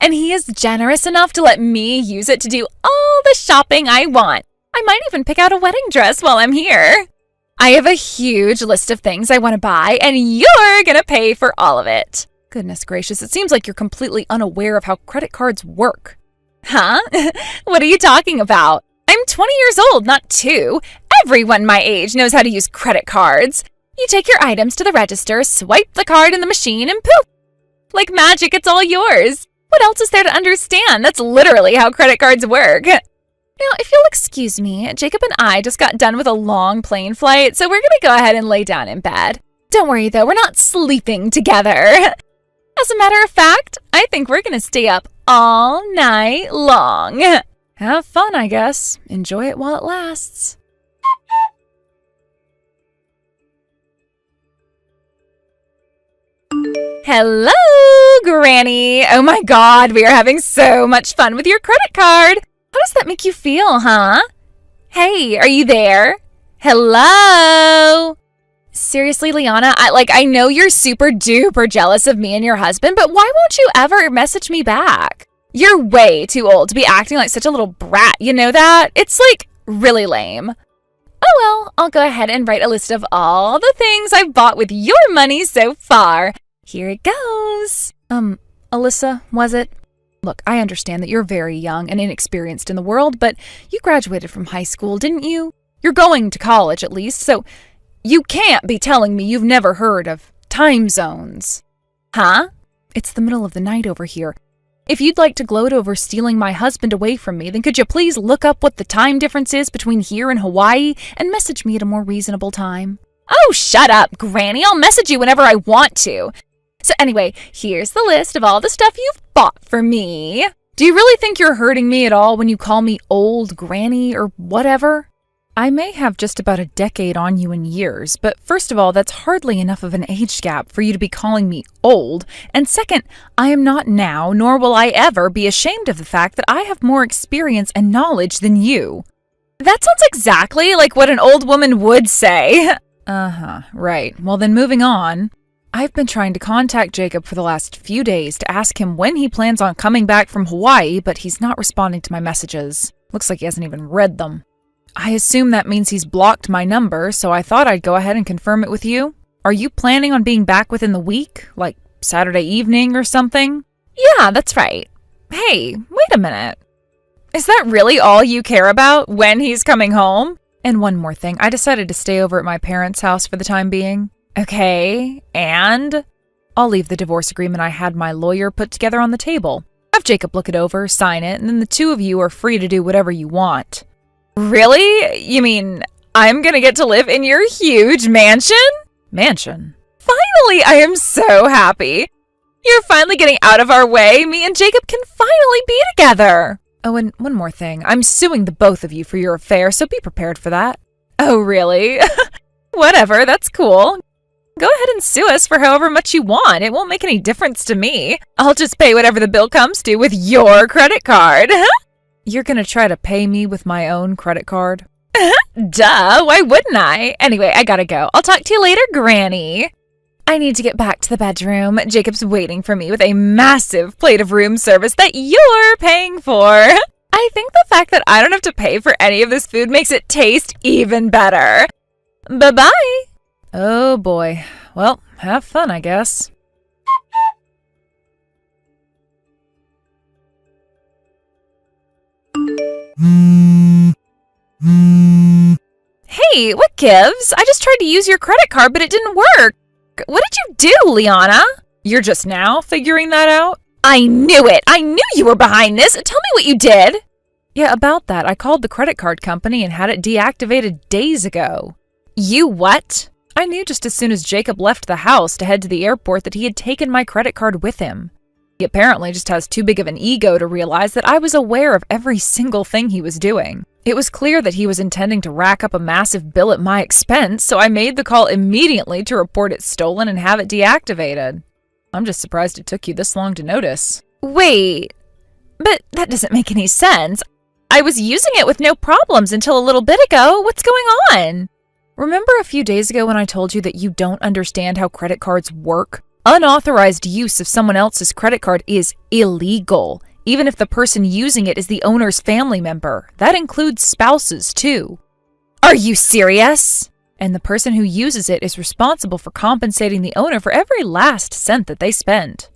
And he is generous enough to let me use it to do all the shopping I want. I might even pick out a wedding dress while I'm here. I have a huge list of things I want to buy, and you're going to pay for all of it. Goodness gracious, it seems like you're completely unaware of how credit cards work. Huh? What are you talking about? I'm 20 years old, not 2. Everyone my age knows how to use credit cards. You take your items to the register, swipe the card in the machine, and poof! Like magic, it's all yours. What else is there to understand? That's literally how credit cards work. Now, if you'll excuse me, Jacob and I just got done with a long plane flight, so we're going to go ahead and lay down in bed. Don't worry, though, we're not sleeping together. As a matter of fact, I think we're going to stay up all night long. Have fun, I guess. Enjoy it while it lasts. Hello, Granny. Oh my God, we are having so much fun with your credit card. How does that make you feel, huh? Hey, are you there? Hello? Seriously, Liana, I know you're super duper jealous of me and your husband, but why won't you ever message me back? You're way too old to be acting like such a little brat, you know that? It's really lame. Oh well, I'll go ahead and write a list of all the things I've bought with your money so far. Here it goes. Alyssa, was it? Look, I understand that you're very young and inexperienced in the world, but you graduated from high school, didn't you? You're going to college at least, so you can't be telling me you've never heard of time zones. Huh? It's the middle of the night over here. If you'd like to gloat over stealing my husband away from me, then could you please look up what the time difference is between here and Hawaii and message me at a more reasonable time? Oh, shut up, Granny. I'll message you whenever I want to. So anyway, here's the list of all the stuff you've bought for me. Do you really think you're hurting me at all when you call me old granny or whatever? I may have just about a decade on you in years, but first of all, that's hardly enough of an age gap for you to be calling me old. And second, I am not now, nor will I ever be ashamed of the fact that I have more experience and knowledge than you. That sounds exactly like what an old woman would say. Right. Well, then moving on. I've been trying to contact Jacob for the last few days to ask him when he plans on coming back from Hawaii, but he's not responding to my messages. Looks like he hasn't even read them. I assume that means he's blocked my number, so I thought I'd go ahead and confirm it with you. Are you planning on being back within the week? Like Saturday evening or something? Yeah, that's right. Hey, wait a minute. Is that really all you care about, when he's coming home? And one more thing, I decided to stay over at my parents' house for the time being. Okay, and? I'll leave the divorce agreement I had my lawyer put together on the table. Have Jacob look it over, sign it, and then the two of you are free to do whatever you want. Really? You mean I'm gonna get to live in your huge mansion? Mansion? Finally, I am so happy. You're finally getting out of our way. Me and Jacob can finally be together. Oh, and one more thing. I'm suing the both of you for your affair, so be prepared for that. Oh, really? Whatever, that's cool. Go ahead and sue us for however much you want. It won't make any difference to me. I'll just pay whatever the bill comes to with your credit card. You're gonna try to pay me with my own credit card? Duh, why wouldn't I? Anyway, I gotta go. I'll talk to you later, Granny. I need to get back to the bedroom. Jacob's waiting for me with a massive plate of room service that you're paying for. I think the fact that I don't have to pay for any of this food makes it taste even better. Bye-bye. Oh boy. Well, have fun, I guess. Hey, what gives? I just tried to use your credit card, but it didn't work. What did you do, Liana? You're just now figuring that out? I knew it. I knew you were behind this. Tell me what you did. Yeah, about that. I called the credit card company and had it deactivated days ago. You what? I knew just as soon as Jacob left the house to head to the airport that he had taken my credit card with him. He apparently just has too big of an ego to realize that I was aware of every single thing he was doing. It was clear that he was intending to rack up a massive bill at my expense, so I made the call immediately to report it stolen and have it deactivated. I'm just surprised it took you this long to notice. Wait, but that doesn't make any sense. I was using it with no problems until a little bit ago. What's going on? Remember a few days ago when I told you that you don't understand how credit cards work? Unauthorized use of someone else's credit card is illegal, even if the person using it is the owner's family member. That includes spouses, too. Are you serious? And the person who uses it is responsible for compensating the owner for every last cent that they spend.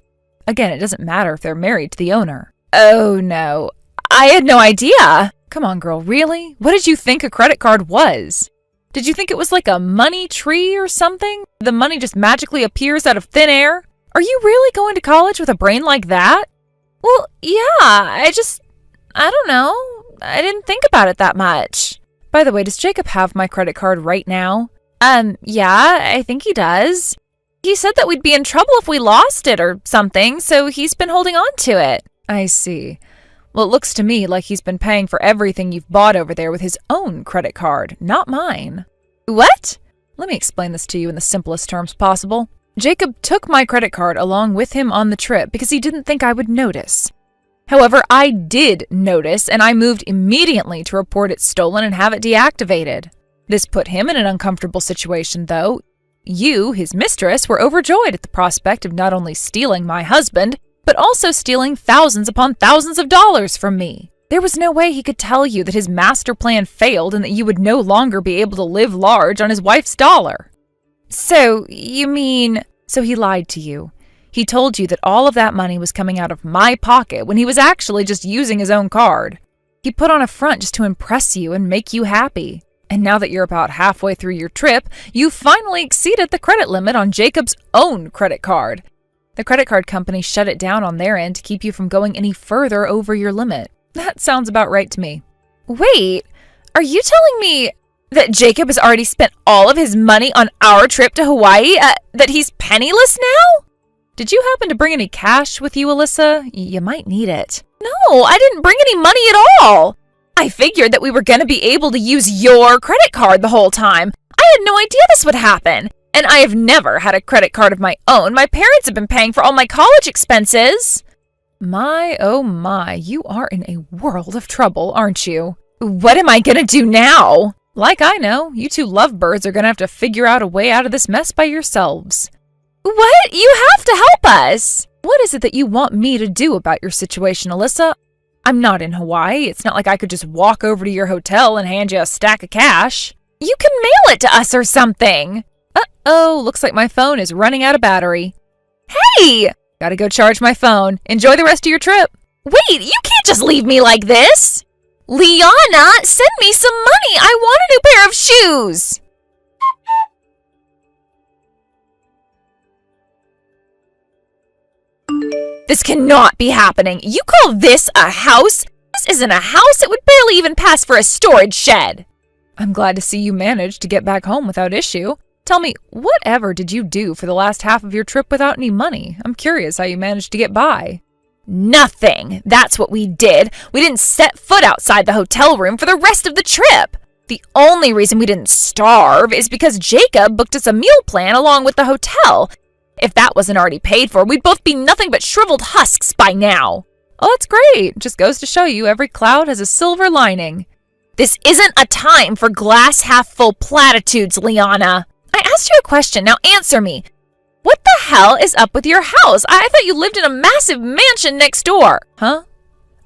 Again, it doesn't matter if they're married to the owner. Oh no, I had no idea. Come on, girl, really? What did you think a credit card was? Did you think it was like a money tree or something? The money just magically appears out of thin air? Are you really going to college with a brain like that? Well, yeah, I don't know. I didn't think about it that much. By the way, does Jacob have my credit card right now? Yeah, I think he does. He said that we'd be in trouble if we lost it or something, so he's been holding on to it. I see. Well, it looks to me like he's been paying for everything you've bought over there with his own credit card, not mine. What? Let me explain this to you in the simplest terms possible. Jacob took my credit card along with him on the trip because he didn't think I would notice. However, I did notice, and I moved immediately to report it stolen and have it deactivated. This put him in an uncomfortable situation, though. You, his mistress, were overjoyed at the prospect of not only stealing my husband, but also stealing thousands upon thousands of dollars from me. There was no way he could tell you that his master plan failed and that you would no longer be able to live large on his wife's dollar. So, you mean... So he lied to you. He told you that all of that money was coming out of my pocket when he was actually just using his own card. He put on a front just to impress you and make you happy. And now that you're about halfway through your trip, you finally exceeded the credit limit on Jacob's own credit card. The credit card company shut it down on their end to keep you from going any further over your limit. That sounds about right to me. Wait, are you telling me that Jacob has already spent all of his money on our trip to Hawaii? That he's penniless now? Did you happen to bring any cash with you, Alyssa? You might need it. No, I didn't bring any money at all. I figured that we were going to be able to use your credit card the whole time. I had no idea this would happen. And I have never had a credit card of my own. My parents have been paying for all my college expenses. My, oh my, you are in a world of trouble, aren't you? What am I going to do now? Like I know, you two lovebirds are going to have to figure out a way out of this mess by yourselves. What? You have to help us. What is it that you want me to do about your situation, Alyssa? I'm not in Hawaii. It's not like I could just walk over to your hotel and hand you a stack of cash. You can mail it to us or something. Uh-oh, looks like my phone is running out of battery. Hey! Gotta go charge my phone. Enjoy the rest of your trip. Wait, you can't just leave me like this. Liana, send me some money. I want a new pair of shoes. This cannot be happening. You call this a house? This isn't a house. It would barely even pass for a storage shed. I'm glad to see you managed to get back home without issue. Tell me, whatever did you do for the last half of your trip without any money? I'm curious how you managed to get by. Nothing. That's what we did. We didn't set foot outside the hotel room for the rest of the trip. The only reason we didn't starve is because Jacob booked us a meal plan along with the hotel. If that wasn't already paid for, we'd both be nothing but shriveled husks by now. Oh, that's great. Just goes to show you every cloud has a silver lining. This isn't a time for glass half full platitudes, Liana. I asked you a question. Now answer me. What the hell is up with your house? I thought you lived in a massive mansion next door. Huh?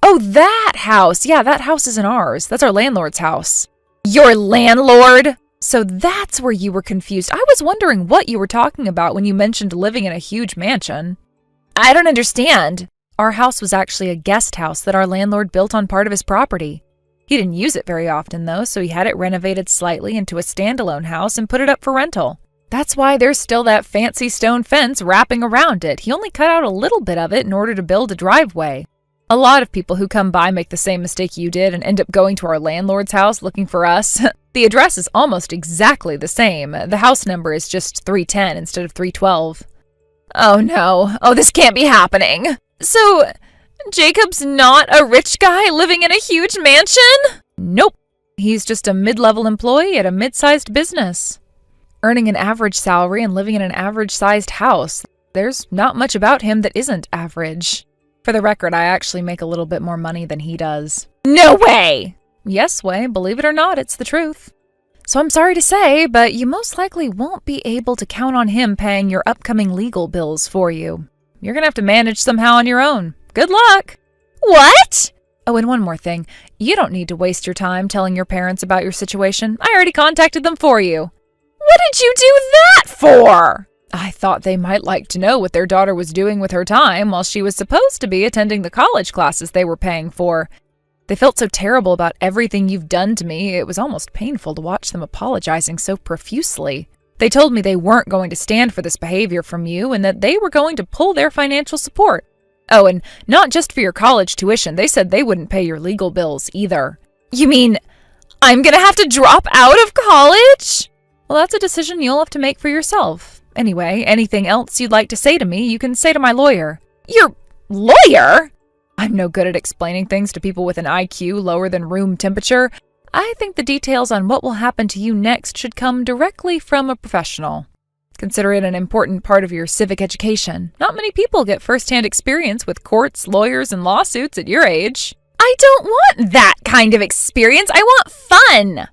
Oh, that house. Yeah, that house isn't ours. That's our landlord's house. Your landlord? So that's where you were confused. I was wondering what you were talking about when you mentioned living in a huge mansion. I don't understand. Our house was actually a guest house that our landlord built on part of his property. He didn't use it very often, though, so he had it renovated slightly into a standalone house and put it up for rental. That's why there's still that fancy stone fence wrapping around it. He only cut out a little bit of it in order to build a driveway. A lot of people who come by make the same mistake you did and end up going to our landlord's house looking for us. The address is almost exactly the same. The house number is just 310 instead of 312. Oh no. Oh, this can't be happening. So, Jacob's not a rich guy living in a huge mansion? Nope. He's just a mid-level employee at a mid-sized business, earning an average salary and living in an average-sized house. There's not much about him that isn't average. For the record, I actually make a little bit more money than he does. No way! Yes, Way, believe it or not, it's the truth. So I'm sorry to say, but you most likely won't be able to count on him paying your upcoming legal bills for you. You're gonna have to manage somehow on your own. Good luck! What? Oh, and one more thing. You don't need to waste your time telling your parents about your situation. I already contacted them for you. What did you do that for? I thought they might like to know what their daughter was doing with her time while she was supposed to be attending the college classes they were paying for. They felt so terrible about everything you've done to me, it was almost painful to watch them apologizing so profusely. They told me they weren't going to stand for this behavior from you and that they were going to pull their financial support. Oh, and not just for your college tuition, they said they wouldn't pay your legal bills either. You mean I'm gonna have to drop out of college? Well, that's a decision you'll have to make for yourself. Anyway, anything else you'd like to say to me, you can say to my lawyer. Your lawyer? I'm no good at explaining things to people with an IQ lower than room temperature. I think the details on what will happen to you next should come directly from a professional. Consider it an important part of your civic education. Not many people get first-hand experience with courts, lawyers, and lawsuits at your age. I don't want that kind of experience. I want fun.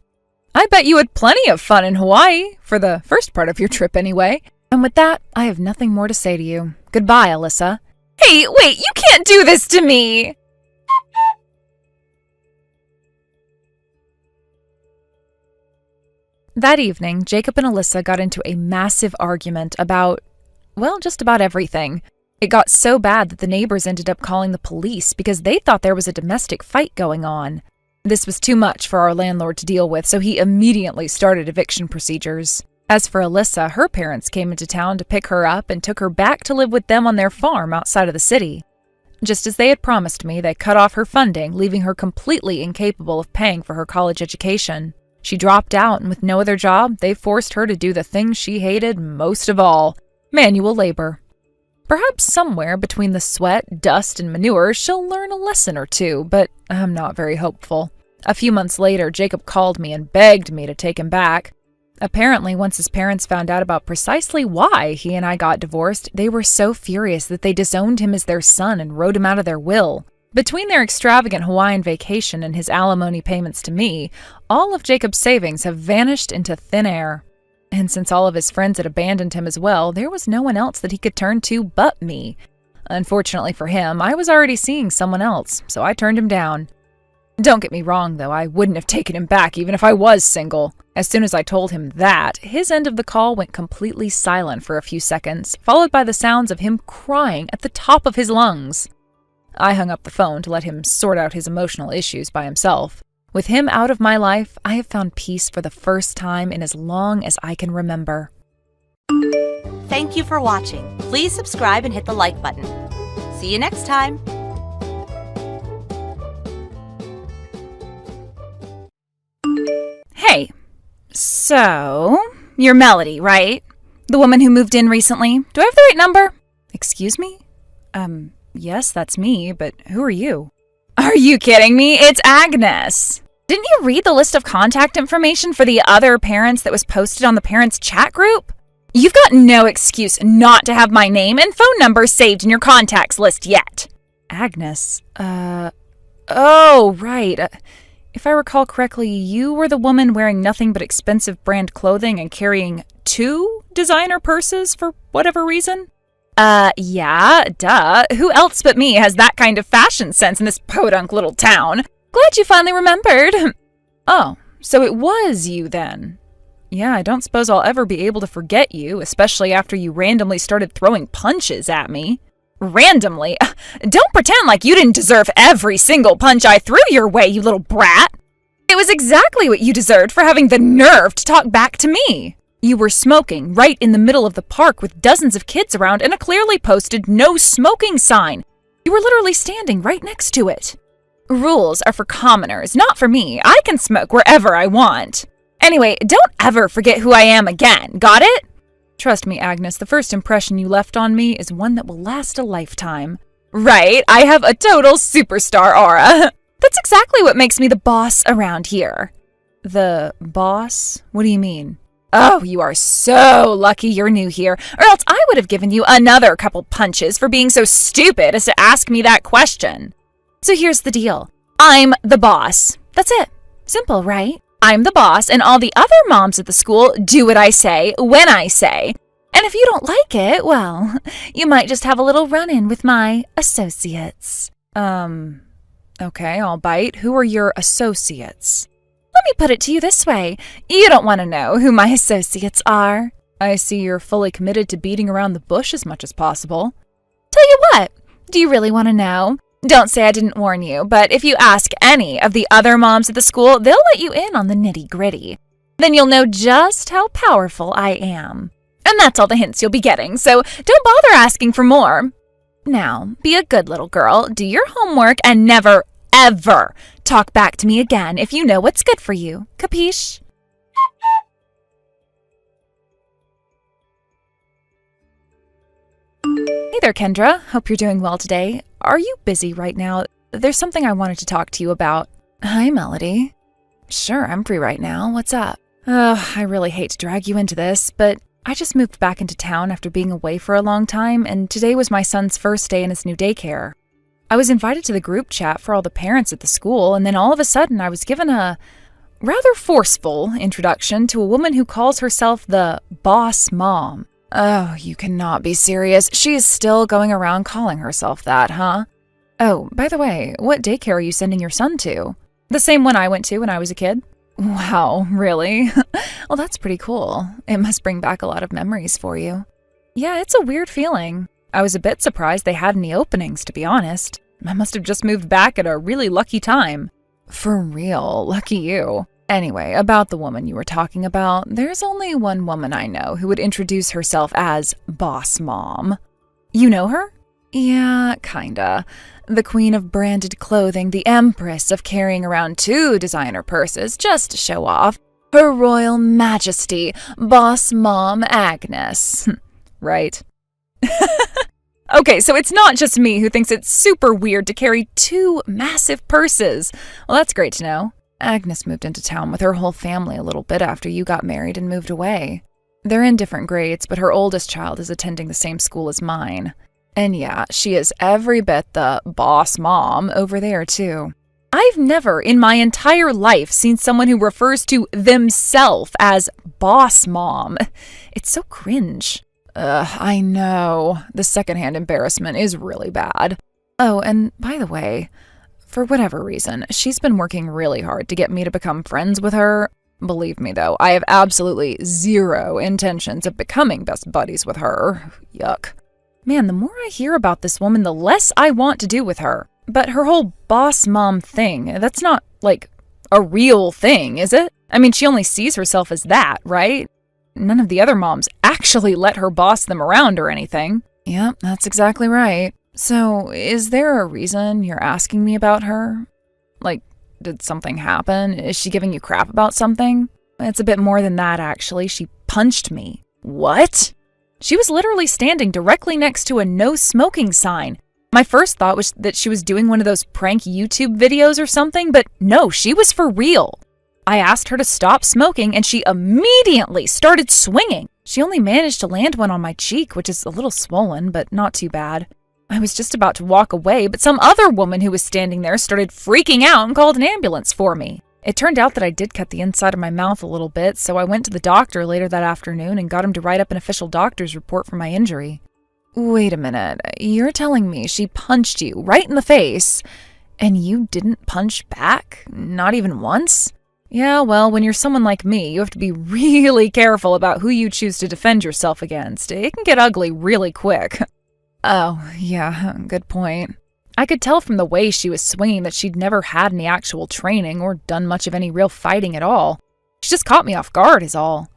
I bet you had plenty of fun in Hawaii, for the first part of your trip anyway. And with that, I have nothing more to say to you. Goodbye, Alyssa. Hey, wait, you can't do this to me! That evening, Jacob and Alyssa got into a massive argument about, well, just about everything. It got so bad that the neighbors ended up calling the police because they thought there was a domestic fight going on. This was too much for our landlord to deal with, so he immediately started eviction procedures. As for Alyssa, her parents came into town to pick her up and took her back to live with them on their farm outside of the city. Just as they had promised me, they cut off her funding, leaving her completely incapable of paying for her college education. She dropped out, and with no other job, they forced her to do the thing she hated most of all, manual labor. Perhaps somewhere between the sweat, dust, and manure, she'll learn a lesson or two, but I'm not very hopeful. A few months later, Jacob called me and begged me to take him back. Apparently, once his parents found out about precisely why he and I got divorced, they were so furious that they disowned him as their son and wrote him out of their will. Between their extravagant Hawaiian vacation and his alimony payments to me, all of Jacob's savings have vanished into thin air. And since all of his friends had abandoned him as well, there was no one else that he could turn to but me. Unfortunately for him, I was already seeing someone else, so I turned him down. Don't get me wrong, though, I wouldn't have taken him back even if I was single. As soon as I told him that, his end of the call went completely silent for a few seconds, followed by the sounds of him crying at the top of his lungs. I hung up the phone to let him sort out his emotional issues by himself. With him out of my life, I have found peace for the first time in as long as I can remember. Thank you for watching. Please subscribe and hit the like button. See you next time. Hey, so, you're Melody, right? The woman who moved in recently. Do I have the right number? Excuse me? Yes, that's me, but who are you? Are you kidding me? It's Agnes. Didn't you read the list of contact information for the other parents that was posted on the parents' chat group? You've got no excuse not to have my name and phone number saved in your contacts list yet. Agnes, oh, right. If I recall correctly, you were the woman wearing nothing but expensive brand clothing and carrying 2 designer purses for whatever reason? Yeah, duh. Who else but me has that kind of fashion sense in this podunk little town? Glad you finally remembered. Oh, so it was you then. Yeah, I don't suppose I'll ever be able to forget you, especially after you randomly started throwing punches at me. Randomly? Don't pretend like you didn't deserve every single punch I threw your way, you little brat. It was exactly what you deserved for having the nerve to talk back to me. You were smoking right in the middle of the park with dozens of kids around and a clearly posted no smoking sign. You were literally standing right next to it. Rules are for commoners, not for me. I can smoke wherever I want. Anyway, don't ever forget who I am again, got it? Trust me, Agnes, the first impression you left on me is one that will last a lifetime. Right, I have a total superstar aura. That's exactly what makes me the boss around here. The boss? What do you mean? Oh, you are so lucky you're new here, or else I would have given you another couple punches for being so stupid as to ask me that question. So here's the deal. I'm the boss. That's it. Simple, right? I'm the boss, and all the other moms at the school do what I say, when I say. And if you don't like it, well, you might just have a little run-in with my associates. Okay, I'll bite. Who are your associates? Let me put it to you this way. You don't want to know who my associates are. I see you're fully committed to beating around the bush as much as possible. Tell you what, do you really want to know? Don't say I didn't warn you, but if you ask any of the other moms at the school, they'll let you in on the nitty-gritty. Then you'll know just how powerful I am. And that's all the hints you'll be getting, so don't bother asking for more. Now, be a good little girl, do your homework, and never, ever talk back to me again if you know what's good for you. Capiche? Hey there, Kendra. Hope you're doing well today. Are you busy right now? There's something I wanted to talk to you about. Hi, Melody. Sure, I'm free right now. What's up? I really hate to drag you into this, but I just moved back into town after being away for a long time, and today was my son's first day in his new daycare. I was invited to the group chat for all the parents at the school, and then all of a sudden I was given a rather forceful introduction to a woman who calls herself the boss mom. Oh, you cannot be serious. She is still going around calling herself that, huh? Oh, by the way, what daycare are you sending your son to? The same one I went to when I was a kid? Wow, really? Well, that's pretty cool. It must bring back a lot of memories for you. Yeah, it's a weird feeling. I was a bit surprised they had any openings, to be honest. I must have just moved back at a really lucky time. For real, lucky you. Anyway, about the woman you were talking about, there's only one woman I know who would introduce herself as Boss Mom. You know her? Yeah, kinda. The queen of branded clothing, the empress of carrying around 2 designer purses just to show off. Her Royal Majesty, Boss Mom Agnes. Right? Okay, so it's not just me who thinks it's super weird to carry 2 massive purses. Well, that's great to know. Agnes moved into town with her whole family a little bit after you got married and moved away. They're in different grades, but her oldest child is attending the same school as mine. And yeah, she is every bit the boss mom over there, too. I've never in my entire life seen someone who refers to themselves as boss mom. It's so cringe. I know. The secondhand embarrassment is really bad. Oh, and by the way, for whatever reason, she's been working really hard to get me to become friends with her. Believe me, though, I have absolutely 0 intentions of becoming best buddies with her. Yuck. Man, the more I hear about this woman, the less I want to do with her. But her whole boss mom thing, that's not, like, a real thing, is it? I mean, she only sees herself as that, right? None of the other moms actually let her boss them around or anything. Yep, that's exactly right. So, is there a reason you're asking me about her? Like, did something happen? Is she giving you crap about something? It's a bit more than that, actually. She punched me. What? She was literally standing directly next to a no smoking sign. My first thought was that she was doing one of those prank YouTube videos or something, but no, she was for real. I asked her to stop smoking, and she immediately started swinging. She only managed to land one on my cheek, which is a little swollen, but not too bad. I was just about to walk away, but some other woman who was standing there started freaking out and called an ambulance for me. It turned out that I did cut the inside of my mouth a little bit, so I went to the doctor later that afternoon and got him to write up an official doctor's report for my injury. Wait a minute, you're telling me she punched you right in the face, and you didn't punch back? Not even once? Yeah, well, when you're someone like me, you have to be really careful about who you choose to defend yourself against. It can get ugly really quick. Oh, yeah, good point. I could tell from the way she was swinging that she'd never had any actual training or done much of any real fighting at all. She just caught me off guard is all.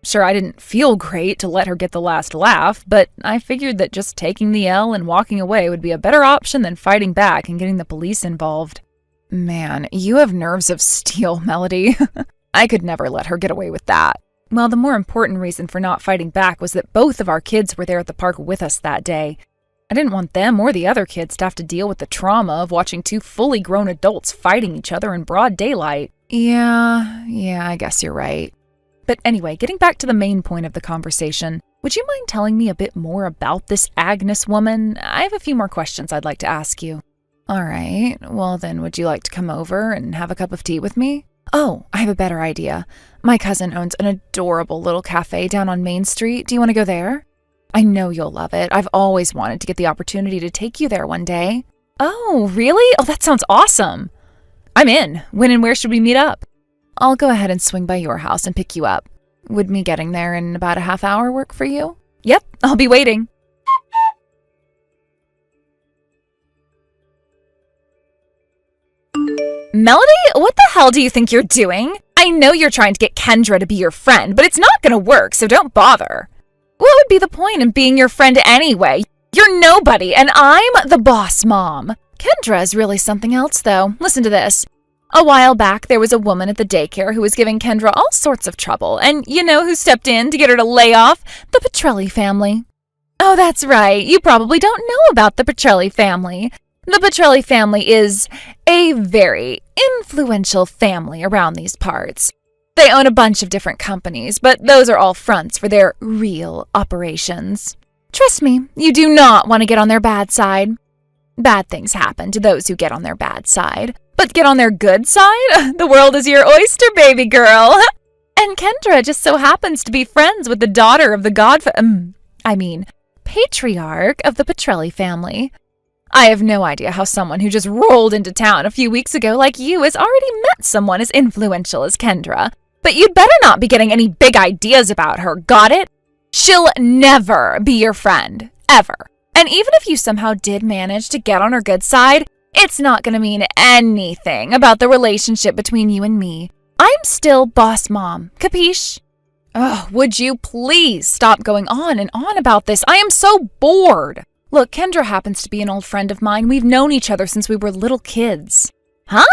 Sure, I didn't feel great to let her get the last laugh, but I figured that just taking the L and walking away would be a better option than fighting back and getting the police involved. Man, you have nerves of steel, Melody. I could never let her get away with that. Well, the more important reason for not fighting back was that both of our kids were there at the park with us that day. I didn't want them or the other kids to have to deal with the trauma of watching two fully grown adults fighting each other in broad daylight. Yeah, I guess you're right. But anyway, getting back to the main point of the conversation, would you mind telling me a bit more about this Agnes woman? I have a few more questions I'd like to ask you. All right, well then would you like to come over and have a cup of tea with me? Oh, I have a better idea. My cousin owns an adorable little cafe down on Main Street. Do you want to go there? I know you'll love it. I've always wanted to get the opportunity to take you there one day. Oh, really? Oh, that sounds awesome. I'm in. When and where should we meet up? I'll go ahead and swing by your house and pick you up. Would me getting there in about a half hour work for you? Yep, I'll be waiting. Melody, what the hell do you think you're doing? I know you're trying to get Kendra to be your friend, but it's not gonna work, so don't bother. What would be the point in being your friend anyway? You're nobody, and I'm the boss mom. Kendra is really something else, though. Listen to this. A while back, there was a woman at the daycare who was giving Kendra all sorts of trouble, and you know who stepped in to get her to lay off? The Petrelli family. Oh, that's right. You probably don't know about the Petrelli family. The Petrelli family is a very influential family around these parts. They own a bunch of different companies, but those are all fronts for their real operations. Trust me, you do not want to get on their bad side. Bad things happen to those who get on their bad side. But get on their good side? The world is your oyster, baby girl. And Kendra just so happens to be friends with the daughter of the patriarch of the Petrelli family. I have no idea how someone who just rolled into town a few weeks ago like you has already met someone as influential as Kendra. But you'd better not be getting any big ideas about her, got it? She'll never be your friend, ever. And even if you somehow did manage to get on her good side, it's not going to mean anything about the relationship between you and me. I'm still boss mom, capiche? Oh, would you please stop going on and on about this? I am so bored. Look, Kendra happens to be an old friend of mine. We've known each other since we were little kids. Huh?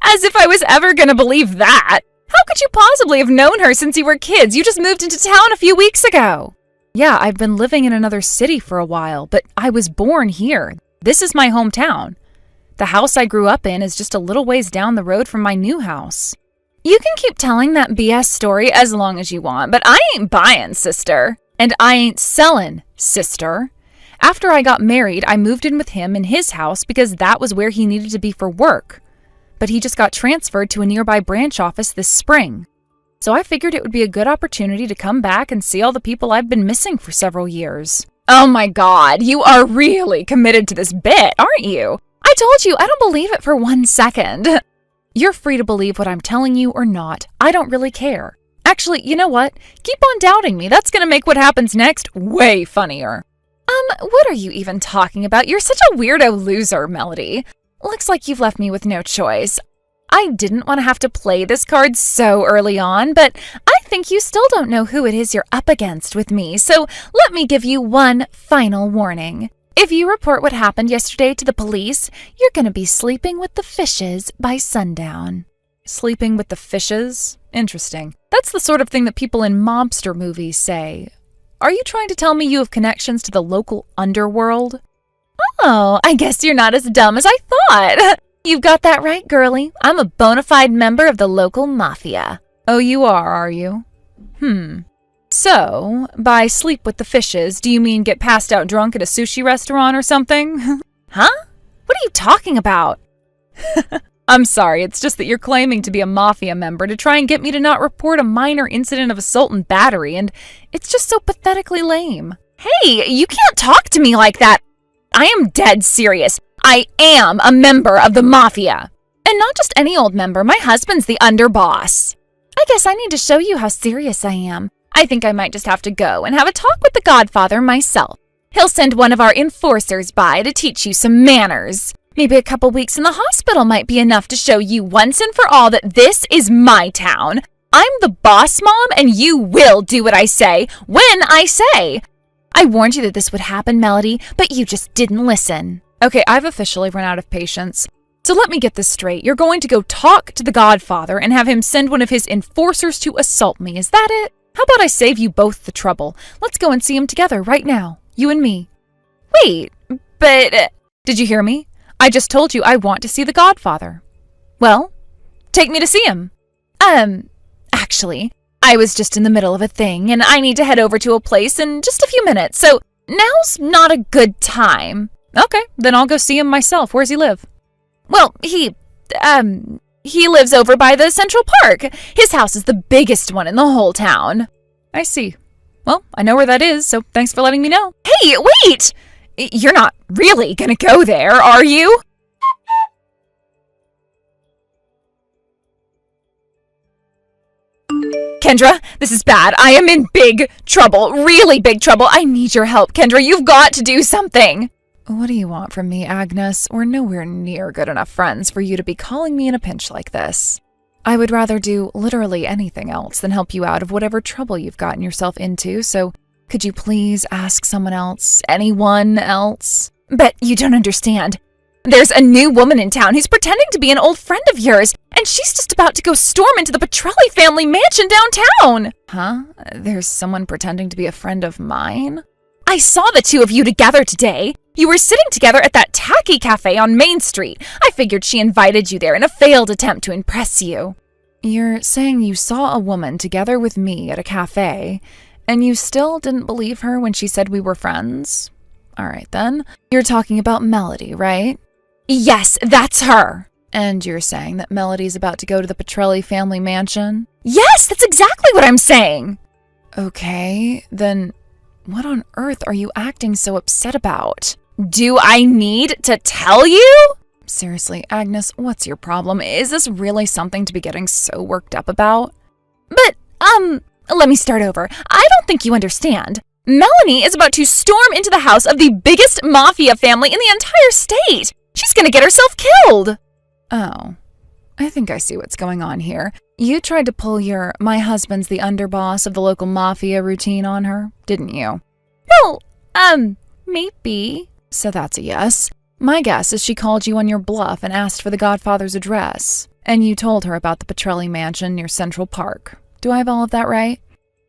As if I was ever going to believe that. How could you possibly have known her since you were kids? You just moved into town a few weeks ago. Yeah, I've been living in another city for a while, but I was born here. This is my hometown. The house I grew up in is just a little ways down the road from my new house. You can keep telling that BS story as long as you want, but I ain't buying, sister. And I ain't selling, sister. After I got married, I moved in with him in his house because that was where he needed to be for work. But he just got transferred to a nearby branch office this spring. So I figured it would be a good opportunity to come back and see all the people I've been missing for several years. Oh my God, you are really committed to this bit, aren't you? I told you, I don't believe it for 1 second. You're free to believe what I'm telling you or not. I don't really care. Actually, you know what? Keep on doubting me. That's going to make what happens next way funnier. What are you even talking about? You're such a weirdo loser, Melody. Looks like you've left me with no choice. I didn't want to have to play this card so early on, but I think you still don't know who it is you're up against with me, so let me give you one final warning. If you report what happened yesterday to the police, you're going to be sleeping with the fishes by sundown. Sleeping with the fishes? Interesting. That's the sort of thing that people in mobster movies say. Are you trying to tell me you have connections to the local underworld? Oh, I guess you're not as dumb as I thought. You've got that right, girlie. I'm a bona fide member of the local mafia. Oh, you are you? So, by sleep with the fishes, do you mean get passed out drunk at a sushi restaurant or something? Huh? What are you talking about? I'm sorry, it's just that you're claiming to be a mafia member to try and get me to not report a minor incident of assault and battery, and it's just so pathetically lame. Hey, you can't talk to me like that. I am dead serious. I am a member of the mafia. And not just any old member, my husband's the underboss. I guess I need to show you how serious I am. I think I might just have to go and have a talk with the Godfather myself. He'll send one of our enforcers by to teach you some manners. Maybe a couple weeks in the hospital might be enough to show you once and for all that this is my town. I'm the boss mom and you will do what I say when I say. I warned you that this would happen, Melody, but you just didn't listen. Okay, I've officially run out of patience. So let me get this straight. You're going to go talk to the godfather and have him send one of his enforcers to assault me. Is that it? How about I save you both the trouble? Let's go and see him together right now. You and me. Wait, but... Did you hear me? I just told you I want to see the godfather. Well, take me to see him. Actually, I was just in the middle of a thing, and I need to head over to a place in just a few minutes, so now's not a good time. Okay, then I'll go see him myself. Where's he live? Well, he lives over by the Central Park. His house is the biggest one in the whole town. I see. Well, I know where that is, so thanks for letting me know. Hey, wait! You're not really gonna go there, are you? Kendra, this is bad. I am in big trouble, really big trouble. I need your help, Kendra. You've got to do something. What do you want from me, Agnes? We're nowhere near good enough friends for you to be calling me in a pinch like this. I would rather do literally anything else than help you out of whatever trouble you've gotten yourself into, so could you please ask someone else, anyone else? But you don't understand. There's a new woman in town who's pretending to be an old friend of yours, and she's just about to go storm into the Petrelli family mansion downtown. Huh? There's someone pretending to be a friend of mine? I saw the two of you together today. You were sitting together at that tacky cafe on Main Street. I figured she invited you there in a failed attempt to impress you. You're saying you saw a woman together with me at a cafe, and you still didn't believe her when she said we were friends? All right, then. You're talking about Melody, right? Yes, that's her. And you're saying that Melody's about to go to the Petrelli family mansion? Yes, that's exactly what I'm saying. Okay, then what on earth are you acting so upset about? Do I need to tell you? Seriously, Agnes, what's your problem? Is this really something to be getting so worked up about? But, let me start over. I don't think you understand. Melanie is about to storm into the house of the biggest mafia family in the entire state. She's gonna get herself killed. Oh, I think I see what's going on here. You tried to pull your "my husband's the underboss of the local mafia" routine on her, didn't you? Well, maybe. So that's a yes. My guess is she called you on your bluff and asked for the godfather's address. And you told her about the Petrelli mansion near Central Park. Do I have all of that right?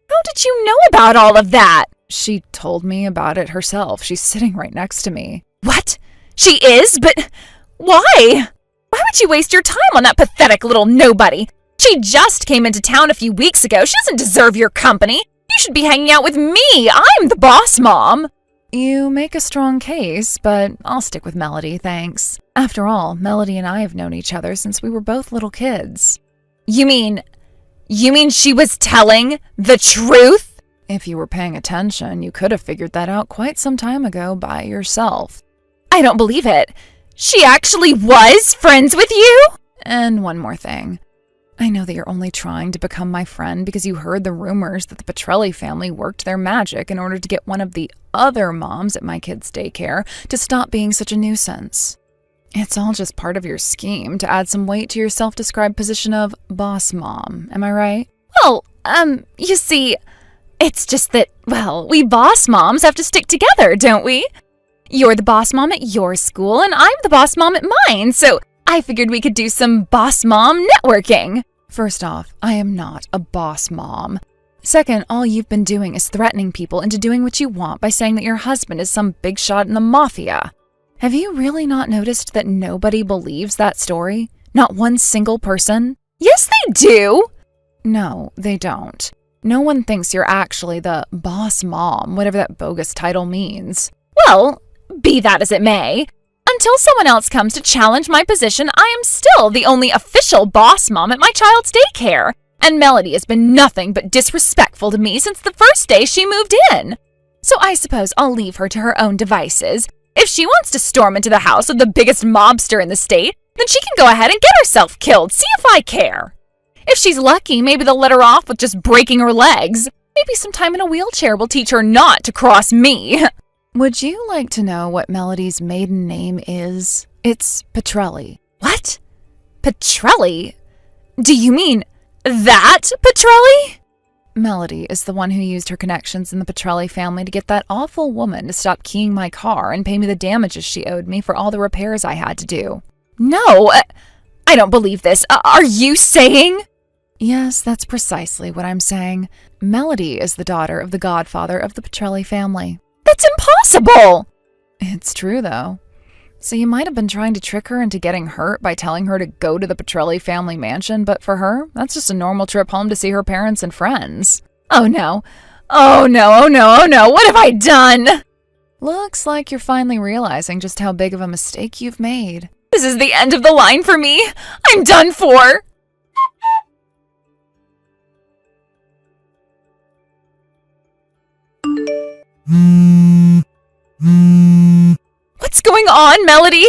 How did you know about all of that? She told me about it herself. She's sitting right next to me. What? She is? But why? Why would you waste your time on that pathetic little nobody? She just came into town a few weeks ago. She doesn't deserve your company. You should be hanging out with me. I'm the boss mom. You make a strong case, but I'll stick with Melody, thanks. After all, Melody and I have known each other since we were both little kids. You mean she was telling the truth? If you were paying attention, you could have figured that out quite some time ago by yourself. I don't believe it. She actually was friends with you? And one more thing. I know that you're only trying to become my friend because you heard the rumors that the Petrelli family worked their magic in order to get one of the other moms at my kids' daycare to stop being such a nuisance. It's all just part of your scheme to add some weight to your self-described position of boss mom, am I right? Well, you see, it's just that, well, we boss moms have to stick together, don't we? You're the boss mom at your school, and I'm the boss mom at mine, so I figured we could do some boss mom networking. First off, I am not a boss mom. Second, all you've been doing is threatening people into doing what you want by saying that your husband is some big shot in the mafia. Have you really not noticed that nobody believes that story? Not one single person? Yes, they do. No, they don't. No one thinks you're actually the boss mom, whatever that bogus title means. Well, be that as it may, until someone else comes to challenge my position, I am still the only official boss mom at my child's daycare, and Melody has been nothing but disrespectful to me since the first day she moved in. So I suppose I'll leave her to her own devices. If she wants to storm into the house of the biggest mobster in the state, then she can go ahead and get herself killed, see if I care. If she's lucky, maybe they'll let her off with just breaking her legs. Maybe some time in a wheelchair will teach her not to cross me. Would you like to know what Melody's maiden name is? It's Petrelli. What? Petrelli? Do you mean that Petrelli? Melody is the one who used her connections in the Petrelli family to get that awful woman to stop keying my car and pay me the damages she owed me for all the repairs I had to do. No, I don't believe this. Are you saying? Yes, that's precisely what I'm saying. Melody is the daughter of the godfather of the Petrelli family. That's impossible! It's true, though. So you might have been trying to trick her into getting hurt by telling her to go to the Petrelli family mansion, but for her, that's just a normal trip home to see her parents and friends. Oh no. Oh no, oh no, oh no, what have I done? Looks like you're finally realizing just how big of a mistake you've made. This is the end of the line for me. I'm done for. What's going on, Melody?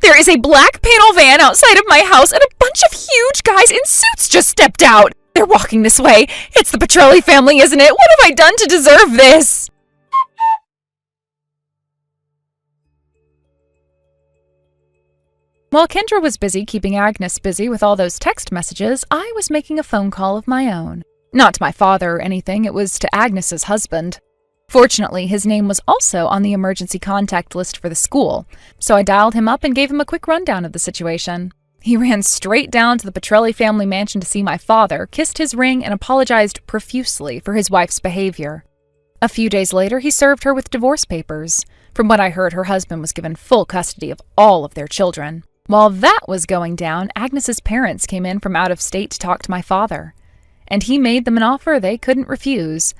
There is a black panel van outside of my house and a bunch of huge guys in suits just stepped out. They're walking this way. It's the Petrelli family, isn't it? What have I done to deserve this? While Kendra was busy keeping Agnes busy with all those text messages, I was making a phone call of my own. Not to my father or anything, it was to Agnes's husband. Fortunately, his name was also on the emergency contact list for the school, so I dialed him up and gave him a quick rundown of the situation. He ran straight down to the Petrelli family mansion to see my father, kissed his ring, and apologized profusely for his wife's behavior. A few days later, he served her with divorce papers. From what I heard, her husband was given full custody of all of their children. While that was going down, Agnes's parents came in from out of state to talk to my father, and he made them an offer they couldn't refuse.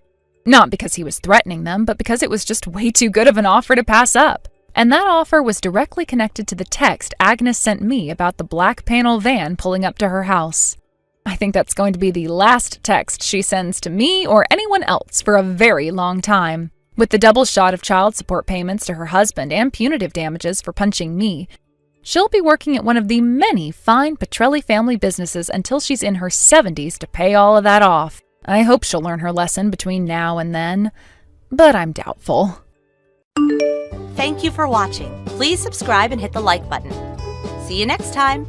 Not because he was threatening them, but because it was just way too good of an offer to pass up. And that offer was directly connected to the text Agnes sent me about the black panel van pulling up to her house. I think that's going to be the last text she sends to me or anyone else for a very long time. With the double shot of child support payments to her husband and punitive damages for punching me, she'll be working at one of the many fine Petrelli family businesses until she's in her 70s to pay all of that off. I hope she'll learn her lesson between now and then, but I'm doubtful. Thank you for watching. Please subscribe and hit the like button. See you next time.